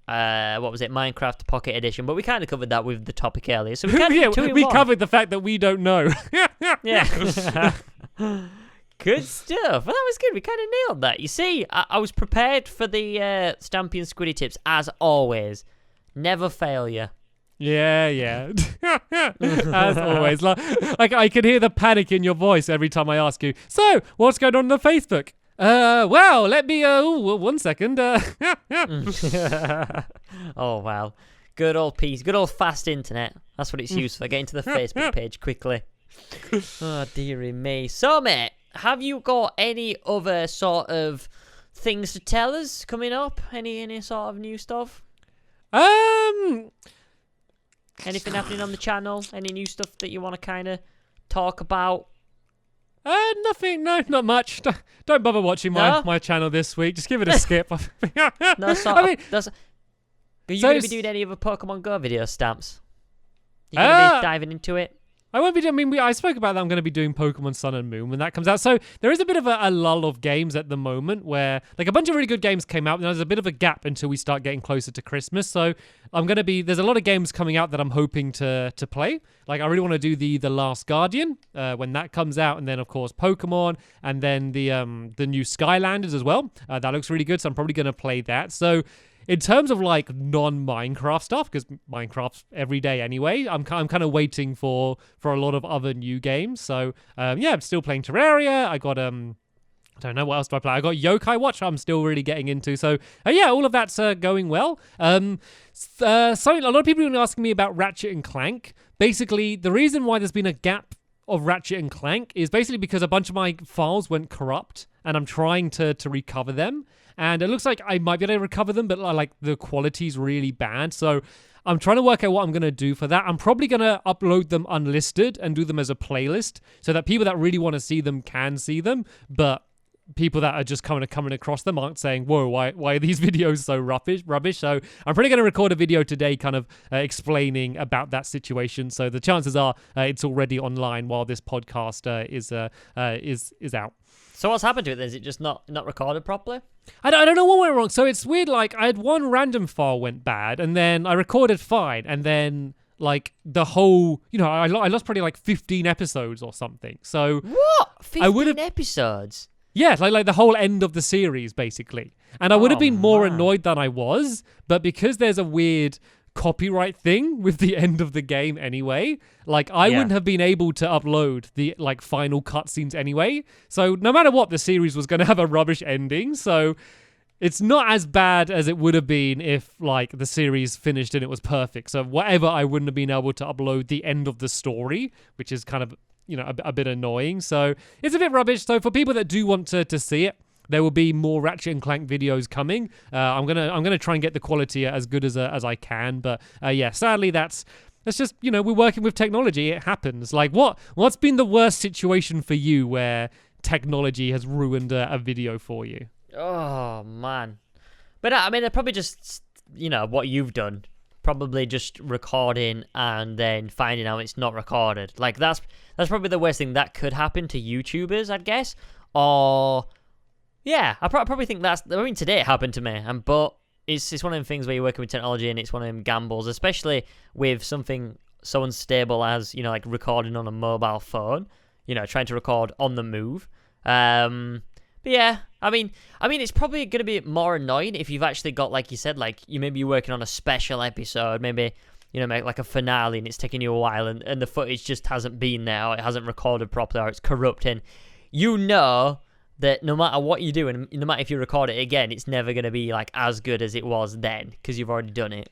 what was it, Minecraft Pocket Edition, but we kind of covered that with the topic earlier. So we kind of yeah, we covered the fact that we don't know. Yeah. Good stuff. Well, that was good. We kind of nailed that. You see, I was prepared for the Stampy and Squiddy tips, as always. Never fail you. Yeah. As always. Like, I can hear the panic in your voice every time I ask you, so, what's going on the Facebook? Well, let me, 1 second. Oh, wow. Good old fast internet. That's what it's used for, getting to the Facebook page quickly. Oh, dearie me. So, mate, have you got any other sort of things to tell us coming up? Any sort of new stuff? Anything happening on the channel? Any new stuff that you want to kind of talk about? Nothing. No, not much. Don't bother watching my channel this week. Just give it a skip. Are you going to be doing any other Pokemon Go video stamps? You going to be diving into it? I won't be. I mean, I spoke about that. I'm going to be doing Pokemon Sun and Moon when that comes out. So there is a bit of a lull of games at the moment where, like, a bunch of really good games came out, and there's a bit of a gap until we start getting closer to Christmas. So I'm going to be. There's a lot of games coming out that I'm hoping to play. Like, I really want to do the Last Guardian when that comes out, and then of course Pokemon, and then the new Skylanders as well. That looks really good. So I'm probably going to play that. So, in terms of like non-Minecraft stuff, because Minecraft's every day anyway, I'm kind of waiting for a lot of other new games. So yeah, I'm still playing Terraria. I got I don't know what else do I play. I got Yokai Watch. I'm still really getting into. So yeah, all of that's going well. So a lot of people have been asking me about Ratchet and Clank. Basically, the reason why there's been a gap of Ratchet and Clank is basically because a bunch of my files went corrupt, and I'm trying to recover them. And it looks like I might be able to recover them, but like the quality's really bad. So I'm trying to work out what I'm going to do for that. I'm probably going to upload them unlisted and do them as a playlist so that people that really want to see them can see them. But people that are just coming across them aren't saying, whoa, why are these videos so rubbish? So I'm probably going to record a video today kind of explaining about that situation. So the chances are it's already online while this podcast is out. So what's happened to it? Is it just not recorded properly? I don't know what went wrong. So it's weird. Like, I had one random file went bad, and then I recorded fine, and then like the whole, I lost probably like 15 episodes or something. So what? 15 episodes? Yeah, like the whole end of the series basically. And I would have been more annoyed than I was, but because there's a weird copyright thing with the end of the game anyway, like I wouldn't have been able to upload the like final cutscenes anyway. So no matter what, the series was going to have a rubbish ending. So it's not as bad as it would have been if like the series finished and it was perfect. So whatever, I wouldn't have been able to upload the end of the story, which is kind of a bit annoying. So it's a bit rubbish. So for people that do want to see it, there will be more Ratchet and Clank videos coming. I'm gonna try and get the quality as good as I can. But yeah, sadly that's just we're working with technology. It happens. Like what's been the worst situation for you where technology has ruined a video for you? Oh man, but I mean, probably just what you've done. Probably just recording and then finding out it's not recorded. Like that's probably the worst thing that could happen to YouTubers, I'd guess. Or yeah, I probably think today it happened to me. But it's one of them things where you're working with technology and it's one of them gambles, especially with something so unstable as like recording on a mobile phone. Trying to record on the move. But yeah, I mean, it's probably going to be more annoying if you've actually got, like you said, like you maybe you're working on a special episode, maybe, make like a finale and it's taking you a while and the footage just hasn't been there or it hasn't recorded properly or it's corrupting. That no matter what you do and no matter if you record it again, it's never going to be like as good as it was then because you've already done it.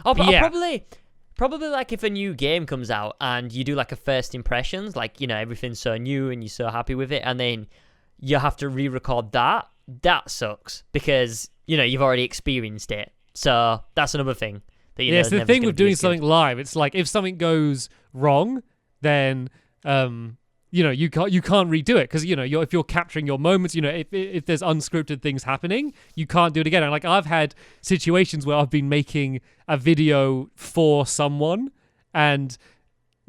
Or probably like if a new game comes out and you do like a first impressions, like, everything's so new and you're so happy with it and then you have to re-record that sucks because you've already experienced it. So that's another thing that it's the thing with doing something live. It's like if something goes wrong, then you can't redo it because if you're capturing your moments, if there's unscripted things happening, you can't do it again. And like I've had situations where I've been making a video for someone and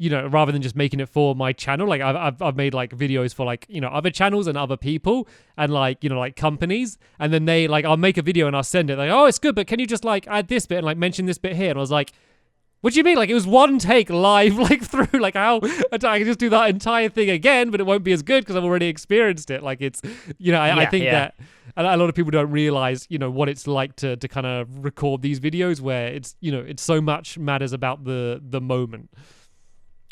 rather than just making it for my channel. Like I've made like videos for like, other channels and other people and like, like companies. And then they like, I'll make a video and I'll send it like, oh, it's good, but can you just like add this bit and like mention this bit here? And I was like, what do you mean? Like it was one take live, like through, like how I can just do that entire thing again, but it won't be as good because I've already experienced it. Like it's, I think that a lot of people don't realize, what it's like to kind of record these videos where it's, it's so much matters about the moment.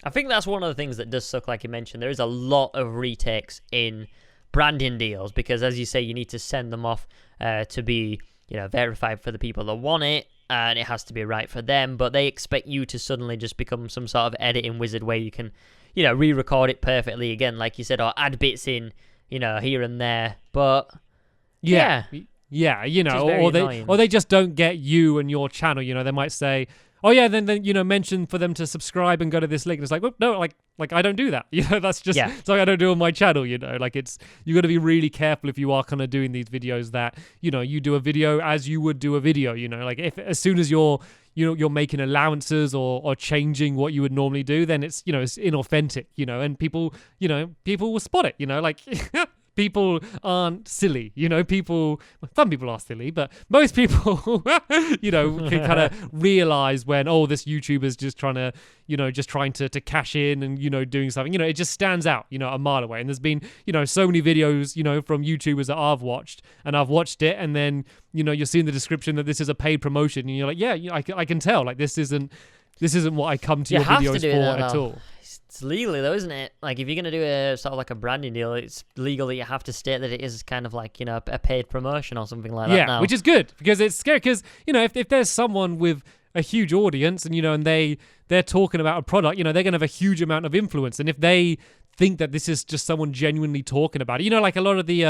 I think that's one of the things that does suck, like you mentioned. There is a lot of retakes in branding deals because, as you say, you need to send them off to be, verified for the people that want it. And it has to be right for them, but they expect you to suddenly just become some sort of editing wizard where you can, re-record it perfectly again, like you said, or add bits in, here and there. But yeah, or they just don't get you and your channel. They might say, oh yeah, then mention for them to subscribe and go to this link. And it's like, well, no, like I don't do that. That's just something I don't do on my channel. Like you got to be really careful if you are kind of doing these videos that you do a video as you would do a video. Like if as soon as you're making allowances or changing what you would normally do, then it's it's inauthentic. And people will spot it. Like. People aren't silly, some people are silly, but most people, can kind of realize when, this YouTuber's just trying to cash in and, doing something, it just stands out, a mile away. And there's been, so many videos, from YouTubers that I've watched it. And then, you're seeing the description that this is a paid promotion and you're like, yeah, I can tell, like, this isn't what I come to your videos for at all. It's legally though, isn't it? Like if you're gonna do a sort of like a branding deal, it's legal that you have to state that it is kind of like a paid promotion or something like that. Now. Which is good because it's scary. Because if there's someone with a huge audience and and they're talking about a product, they're gonna have a huge amount of influence. And if they think that this is just someone genuinely talking about it, like a lot of the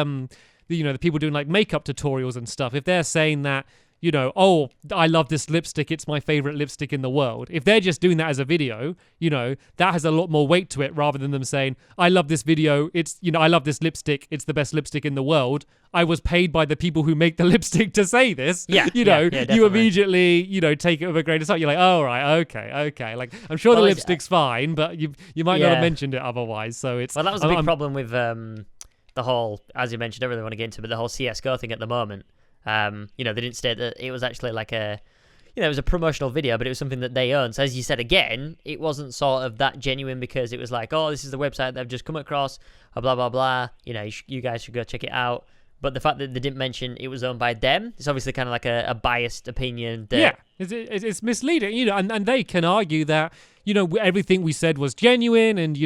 the people doing like makeup tutorials and stuff, if they're saying that. Oh, I love this lipstick. It's my favorite lipstick in the world. If they're just doing that as a video, that has a lot more weight to it rather than them saying, I love this video. It's, I love this lipstick. It's the best lipstick in the world. I was paid by the people who make the lipstick to say this. Yeah. You immediately, take it with a grain of salt. You're like, oh, right. Okay. Like, I'm sure the lipstick's fine, but you might not have mentioned it otherwise. So it's. Well, that was a big problem with the whole, as you mentioned, I don't really want to get into, but the whole CSGO thing at the moment. They didn't state that it was actually like it was a promotional video, but it was something that they own. So as you said again, it wasn't sort of that genuine because it was like, oh, this is the website that I've just come across, blah, blah, blah. You guys should go check it out. But the fact that they didn't mention it was owned by them, it's obviously kind of like a biased opinion. It's misleading, and they can argue that, everything we said was genuine and,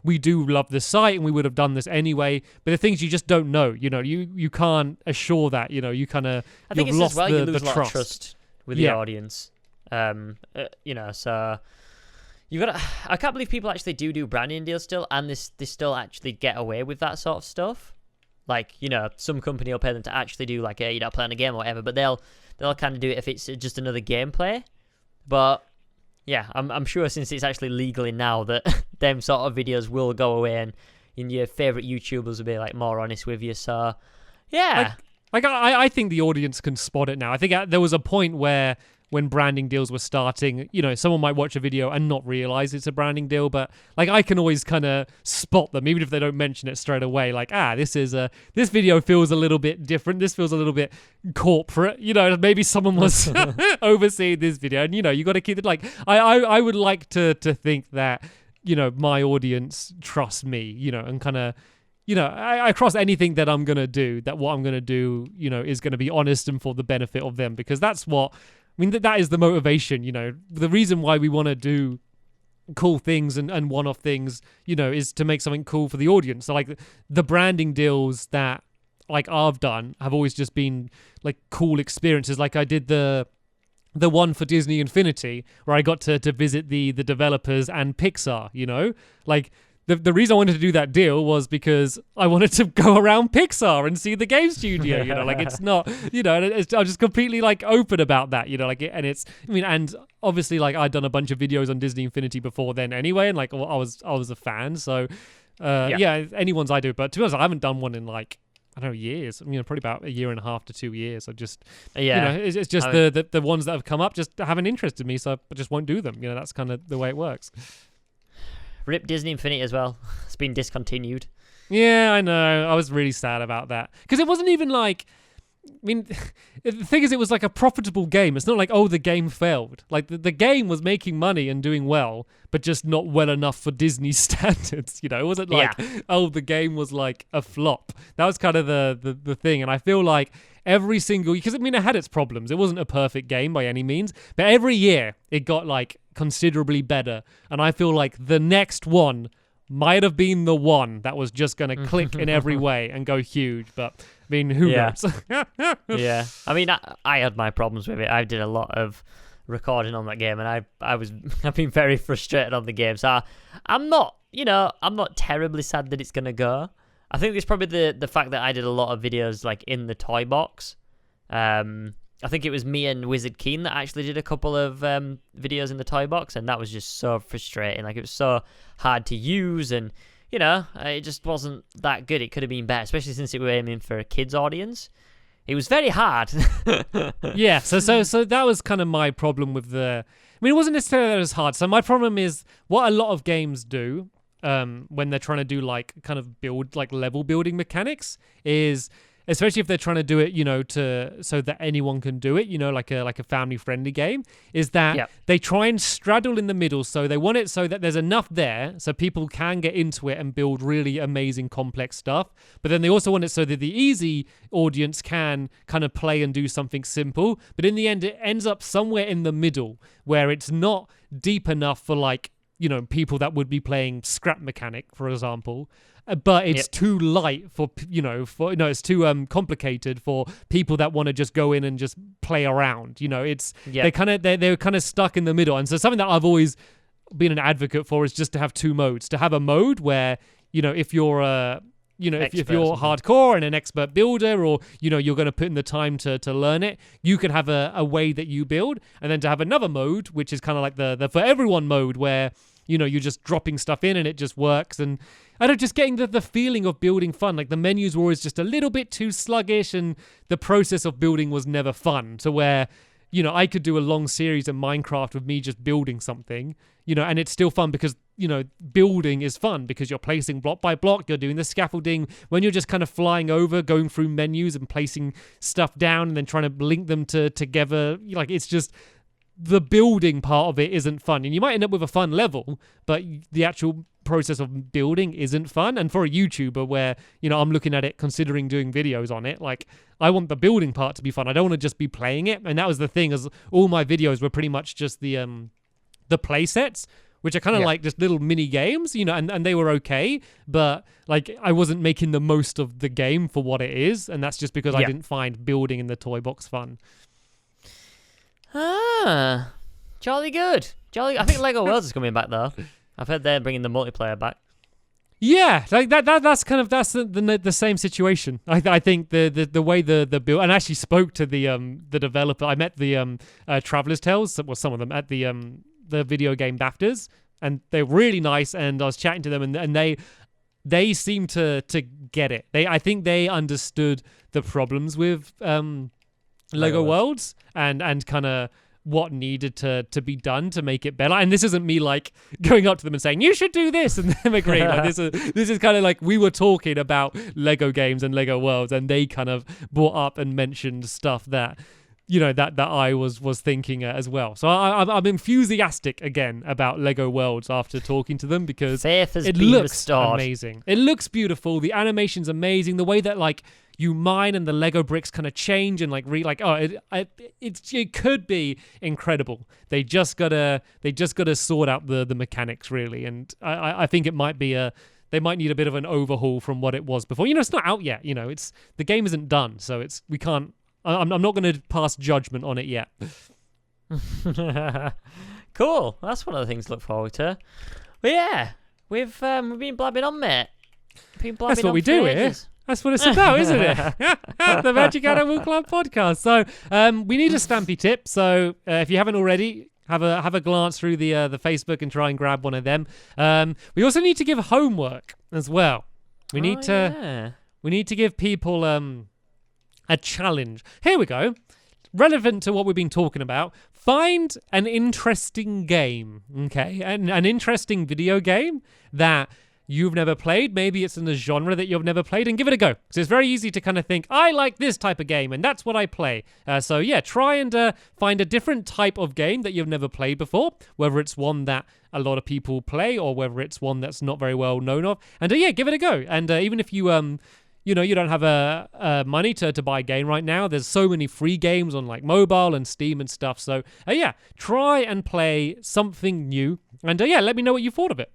we do love the site and we would have done this anyway. But the things you just don't know, you can't assure that, you kind of, you've lost the you lose a lot trust. of trust with the audience. So you got. I can't believe people actually do branding deals still, and they still actually get away with that sort of stuff. Like, some company will pay them to actually do like playing a game or whatever, but they'll kind of do it if it's just another gameplay. But yeah, I'm sure since it's actually legally now that them sort of videos will go away and your favorite YouTubers will be like more honest with you. So yeah, I think the audience can spot it now. I think there was a point where when branding deals were starting, someone might watch a video and not realize it's a branding deal, but like I can always kind of spot them, even if they don't mention it straight away. Like, this video feels a little bit different. This feels a little bit corporate. Maybe someone was overseeing this video, and you got to keep it. Like, I would like to think that my audience trusts me, and kind of. I trust anything that I'm going to do, that what I'm going to do, is going to be honest and for the benefit of them, because that's what. I mean, that is the motivation, the reason why we want to do cool things and one-off things, is to make something cool for the audience. So like the branding deals that like I've done have always just been like cool experiences. Like I did the one for Disney Infinity where I got to visit the developers and Pixar, like the reason I wanted to do that deal was because I wanted to go around Pixar and see the game studio, like it's not, I'm just completely like open about that, and obviously like I'd done a bunch of videos on Disney Infinity before then anyway. And like, I was a fan. So, any ones I do, but to be honest, I haven't done one in like, I don't know, years. Probably about a year and a half to 2 years. I just, it's just the ones that have come up just haven't interested me. So I just won't do them. That's kind of the way it works. Rip Disney Infinity as well. It's been discontinued. Yeah, I know. I was really sad about that because it wasn't even like. I mean, the thing is, it was like a profitable game. It's not like, oh, the game failed. Like, the game was making money and doing well, but just not well enough for Disney standards. You know, it wasn't like, oh, the game was like a flop. That was kind of the thing. And I feel like every single, because I mean, it had its problems. It wasn't a perfect game by any means, but every year it got like considerably better. And I feel like the next one might have been the one that was just going to click in every way and go huge. But I mean, who knows? Yeah. I mean, I had my problems with it. I did a lot of recording on that game, and I've been very frustrated on the game. So I'm not terribly sad that it's going to go. I think it's probably the fact that I did a lot of videos like in the toy box. I think it was me and Wizard Keen that actually did a couple of videos in the toy box, and that was just so frustrating. Like, it was so hard to use, and it just wasn't that good. It could have been better, especially since it were aiming for a kids audience. It was very hard. Yeah, so that was kind of my problem with the. I mean, it wasn't necessarily that it was hard. So my problem is what a lot of games do when they're trying to do like kind of build like level building mechanics is. Especially if they're trying to do it, so that anyone can do it, like a family-friendly game, is that they try and straddle in the middle. So they want it so that there's enough there so people can get into it and build really amazing, complex stuff. But then they also want it so that the easy audience can kind of play and do something simple. But in the end, it ends up somewhere in the middle where it's not deep enough for like, people that would be playing Scrap Mechanic, for example. But it's too light it's too complicated for people that want to just go in and just play around. They're kind of stuck in the middle. And so something that I've always been an advocate for is just to have two modes. To have a mode where if you're if you're hardcore and an expert builder, or you're going to put in the time to learn it, you can have a way that you build, and then to have another mode which is kind of like the for everyone mode where you're just dropping stuff in and it just works. And I don't just getting the feeling of building fun. Like the menus were always just a little bit too sluggish, and the process of building was never fun. To where, I could do a long series of Minecraft with me just building something, and it's still fun because, building is fun because you're placing block by block, you're doing the scaffolding. When you're just kind of flying over, going through menus and placing stuff down and then trying to link them together, like it's just... The building part of it isn't fun, and you might end up with a fun level, but the actual process of building isn't fun. And for a YouTuber where, I'm looking at it considering doing videos on it, like I want the building part to be fun. I don't want to just be playing it. And that was the thing, as all my videos were pretty much just the play sets, which are kind of like just little mini games, and they were okay, but like I wasn't making the most of the game for what it is. And that's just because I didn't find building in the toy box fun. Jolly good. I think Lego Worlds is coming back though. I've heard they're bringing the multiplayer back. Yeah, like that's the same situation. I think the way the build, and I actually spoke to the developer. I met the Traveler's Tales, well, some of them at the video game BAFTAs, and they're really nice. And I was chatting to them, and they seem to get it. I think they understood the problems with Lego Worlds and kind of what needed to be done to make it better. And this isn't me like going up to them and saying you should do this and them agreeing. Like, this is kind of like we were talking about Lego games and Lego Worlds, and they kind of brought up and mentioned stuff that that I was thinking as well. So I'm enthusiastic again about Lego Worlds after talking to them, because it looks amazing. It looks beautiful. The animation's amazing. The way that like you mine and the Lego bricks kind of change and it could be incredible. They just gotta sort out the mechanics really, and I think it might be they might need a bit of an overhaul from what it was before. It's not out yet. It's the game isn't done, so we can't. I'm not going to pass judgment on it yet. Cool. That's one of the things to look forward to. But yeah, we've been blabbing on, mate. That's what we do here. That's what it's about, isn't it? The Magic Animal Club podcast. So we need a Stampy tip. So if you haven't already, have a glance through the Facebook and try and grab one of them. We also need to give homework as well. We need to give people a challenge. Here we go. relevant to what we've been talking about, find an interesting game, okay? An interesting video game that you've never played. Maybe it's in a genre that you've never played, and give it a go. So it's very easy to kind of think, I like this type of game, and that's what I play. So yeah, try and find a different type of game that you've never played before, whether it's one that a lot of people play or whether it's one that's not very well known of. And yeah, give it a go. And even if you you don't have money to buy a game right now, there's so many free games on like mobile and Steam and stuff. So yeah, try and play something new. And yeah, let me know what you thought of it.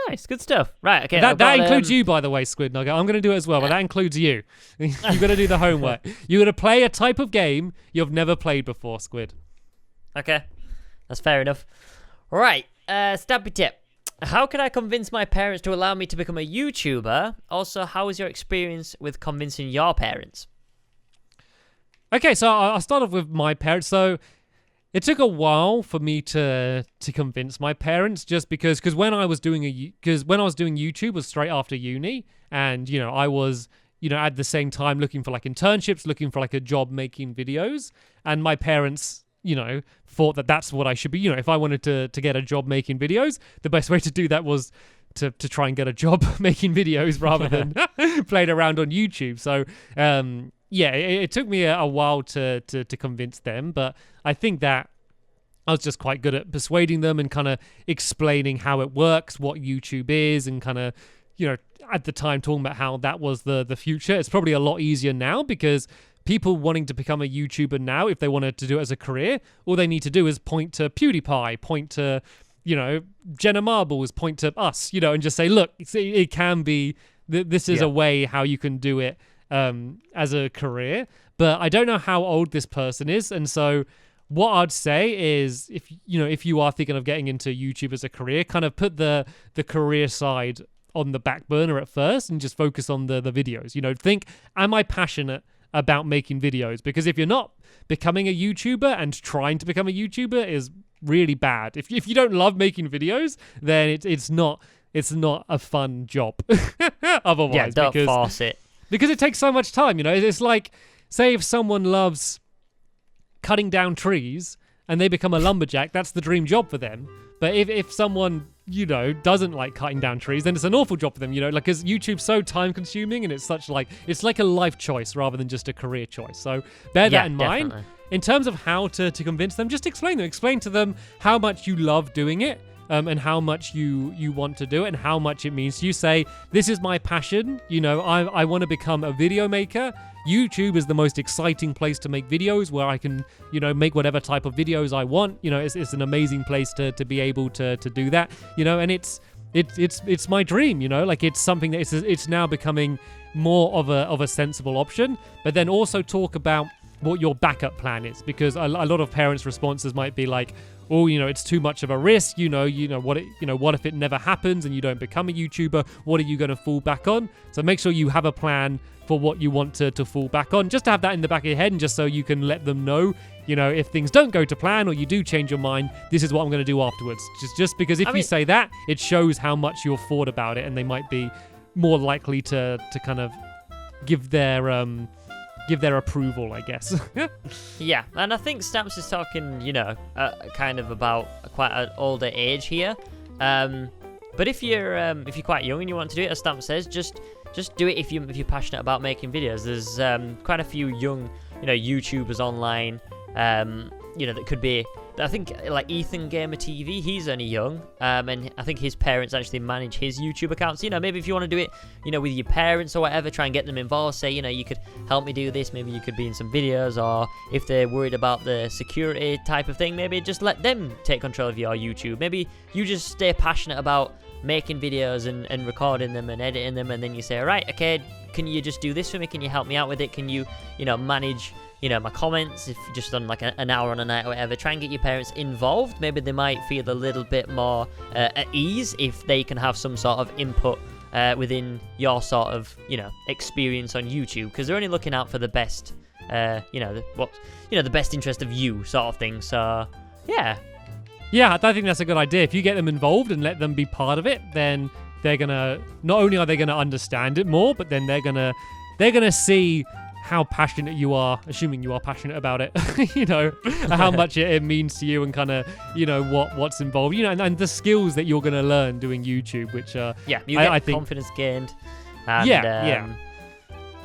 Nice, good stuff. Right, okay. That includes you, by the way, Squid Nugget. I'm going to do it as well, but that includes you. You've got to do the homework. You're going to play a type of game you've never played before, Squid. Okay, that's fair enough. Right, Stampy tip. How can I convince my parents to allow me to become a YouTuber? Also, how was your experience with convincing your parents? Okay, so I'll start off with my parents. So it took a while for me to convince my parents, just because when I was doing YouTube was straight after uni, and I was at the same time looking for like internships, looking for like a job making videos, and my parents thought that that's what I should be. If I wanted to get a job making videos, the best way to do that was to try and get a job making videos rather than playing around on YouTube. So yeah, it took me a while to convince them, but I think that I was just quite good at persuading them and kind of explaining how it works, what YouTube is, and kind of, at the time talking about how that was the future. It's probably a lot easier now because people wanting to become a YouTuber now, if they wanted to do it as a career, all they need to do is point to PewDiePie, point to, Jenna Marbles, point to us, and just say, look, it can be, this is a way how you can do it as a career. But I don't know how old this person is, and so what I'd say is, if you are thinking of getting into YouTube as a career, kind of put the career side on the back burner at first and just focus on the videos. Think, am I passionate about making videos? Because if you're not, becoming a YouTuber and trying to become a YouTuber is really bad. If you don't love making videos, then it's not a fun job. Otherwise, yeah, don't force it. Because it takes so much time. It's like, say if someone loves cutting down trees and they become a lumberjack, that's the dream job for them. But if someone doesn't like cutting down trees, then it's an awful job for them, because YouTube's so time consuming, and it's like a life choice rather than just a career choice. So bear that in mind. In terms of how to convince them, just explain to them how much you love doing it, and how much you want to do it, and how much it means to you. Say, this is my passion, I want to become a video maker. YouTube is the most exciting place to make videos, where I can, make whatever type of videos I want. It's an amazing place to be able to do that, and it's my dream, like it's something that it's now becoming more of a sensible option. But then also talk about what your backup plan is, because a lot of parents' responses might be like, oh, it's too much of a risk, what if it never happens and you don't become a YouTuber? What are you going to fall back on? So make sure you have a plan for what you want to fall back on, just to have that in the back of your head, and just so you can let them know, if things don't go to plan or you do change your mind, this is what I'm going to do afterwards. Just because if you say that, it shows how much you've thought about it, and they might be more likely to kind of give their approval, I guess. Yeah, and I think Stamps is talking, kind of about quite an older age here. But if you're quite young and you want to do it, as Stamps says, just do it if you're passionate about making videos. There's quite a few young, YouTubers online, that could be. I think like Ethan Gamer TV, he's only young, and I think his parents actually manage his YouTube accounts. Maybe if you want to do it, with your parents or whatever, try and get them involved. Say, you could help me do this. Maybe you could be in some videos, or if they're worried about the security type of thing, maybe just let them take control of your YouTube. Maybe you just stay passionate about making videos and recording them and editing them, and then you say, all right, okay, can you just do this for me? Can you help me out with it? Can you, manage my comments, if you're just on like an hour on a night or whatever? Try and get your parents involved. Maybe they might feel a little bit more at ease if they can have some sort of input within your sort of, experience on YouTube, because they're only looking out for the best, the best interest of you sort of thing. So, yeah. Yeah, I think that's a good idea. If you get them involved and let them be part of it, then they're gonna, not only are they gonna understand it more, but then they're gonna see how passionate you are, assuming you are passionate about it, how much it means to you and kind of, what's involved, and the skills that you're going to learn doing YouTube, which, you get I think, confidence gained. And,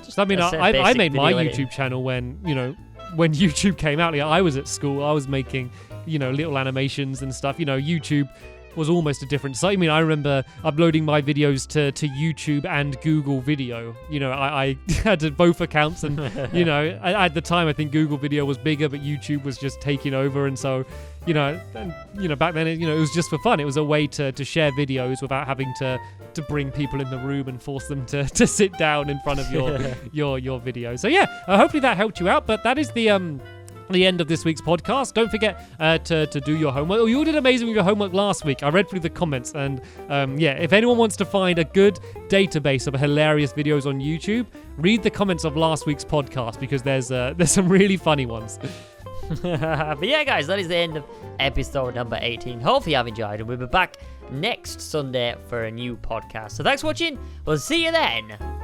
So, I mean, I made my YouTube channel when YouTube came out. I was at school, I was making, little animations and stuff. YouTube was almost a different site. I mean, I remember uploading my videos to YouTube and Google Video. I had both accounts, and at the time I think Google Video was bigger, but YouTube was just taking over, and so back then it was just for fun. It was a way to share videos without having to bring people in the room and force them to sit down in front of your video. So hopefully that helped you out. But that is the end of this week's podcast. Don't forget to do your homework. You all did amazing with your homework last week. I read through the comments, and if anyone wants to find a good database of hilarious videos on YouTube, read the comments of last week's podcast, because there's some really funny ones. But guys, that is the end of episode number 18. Hopefully you have enjoyed, and we'll be back next Sunday for a new podcast. So thanks for watching. We'll see you then.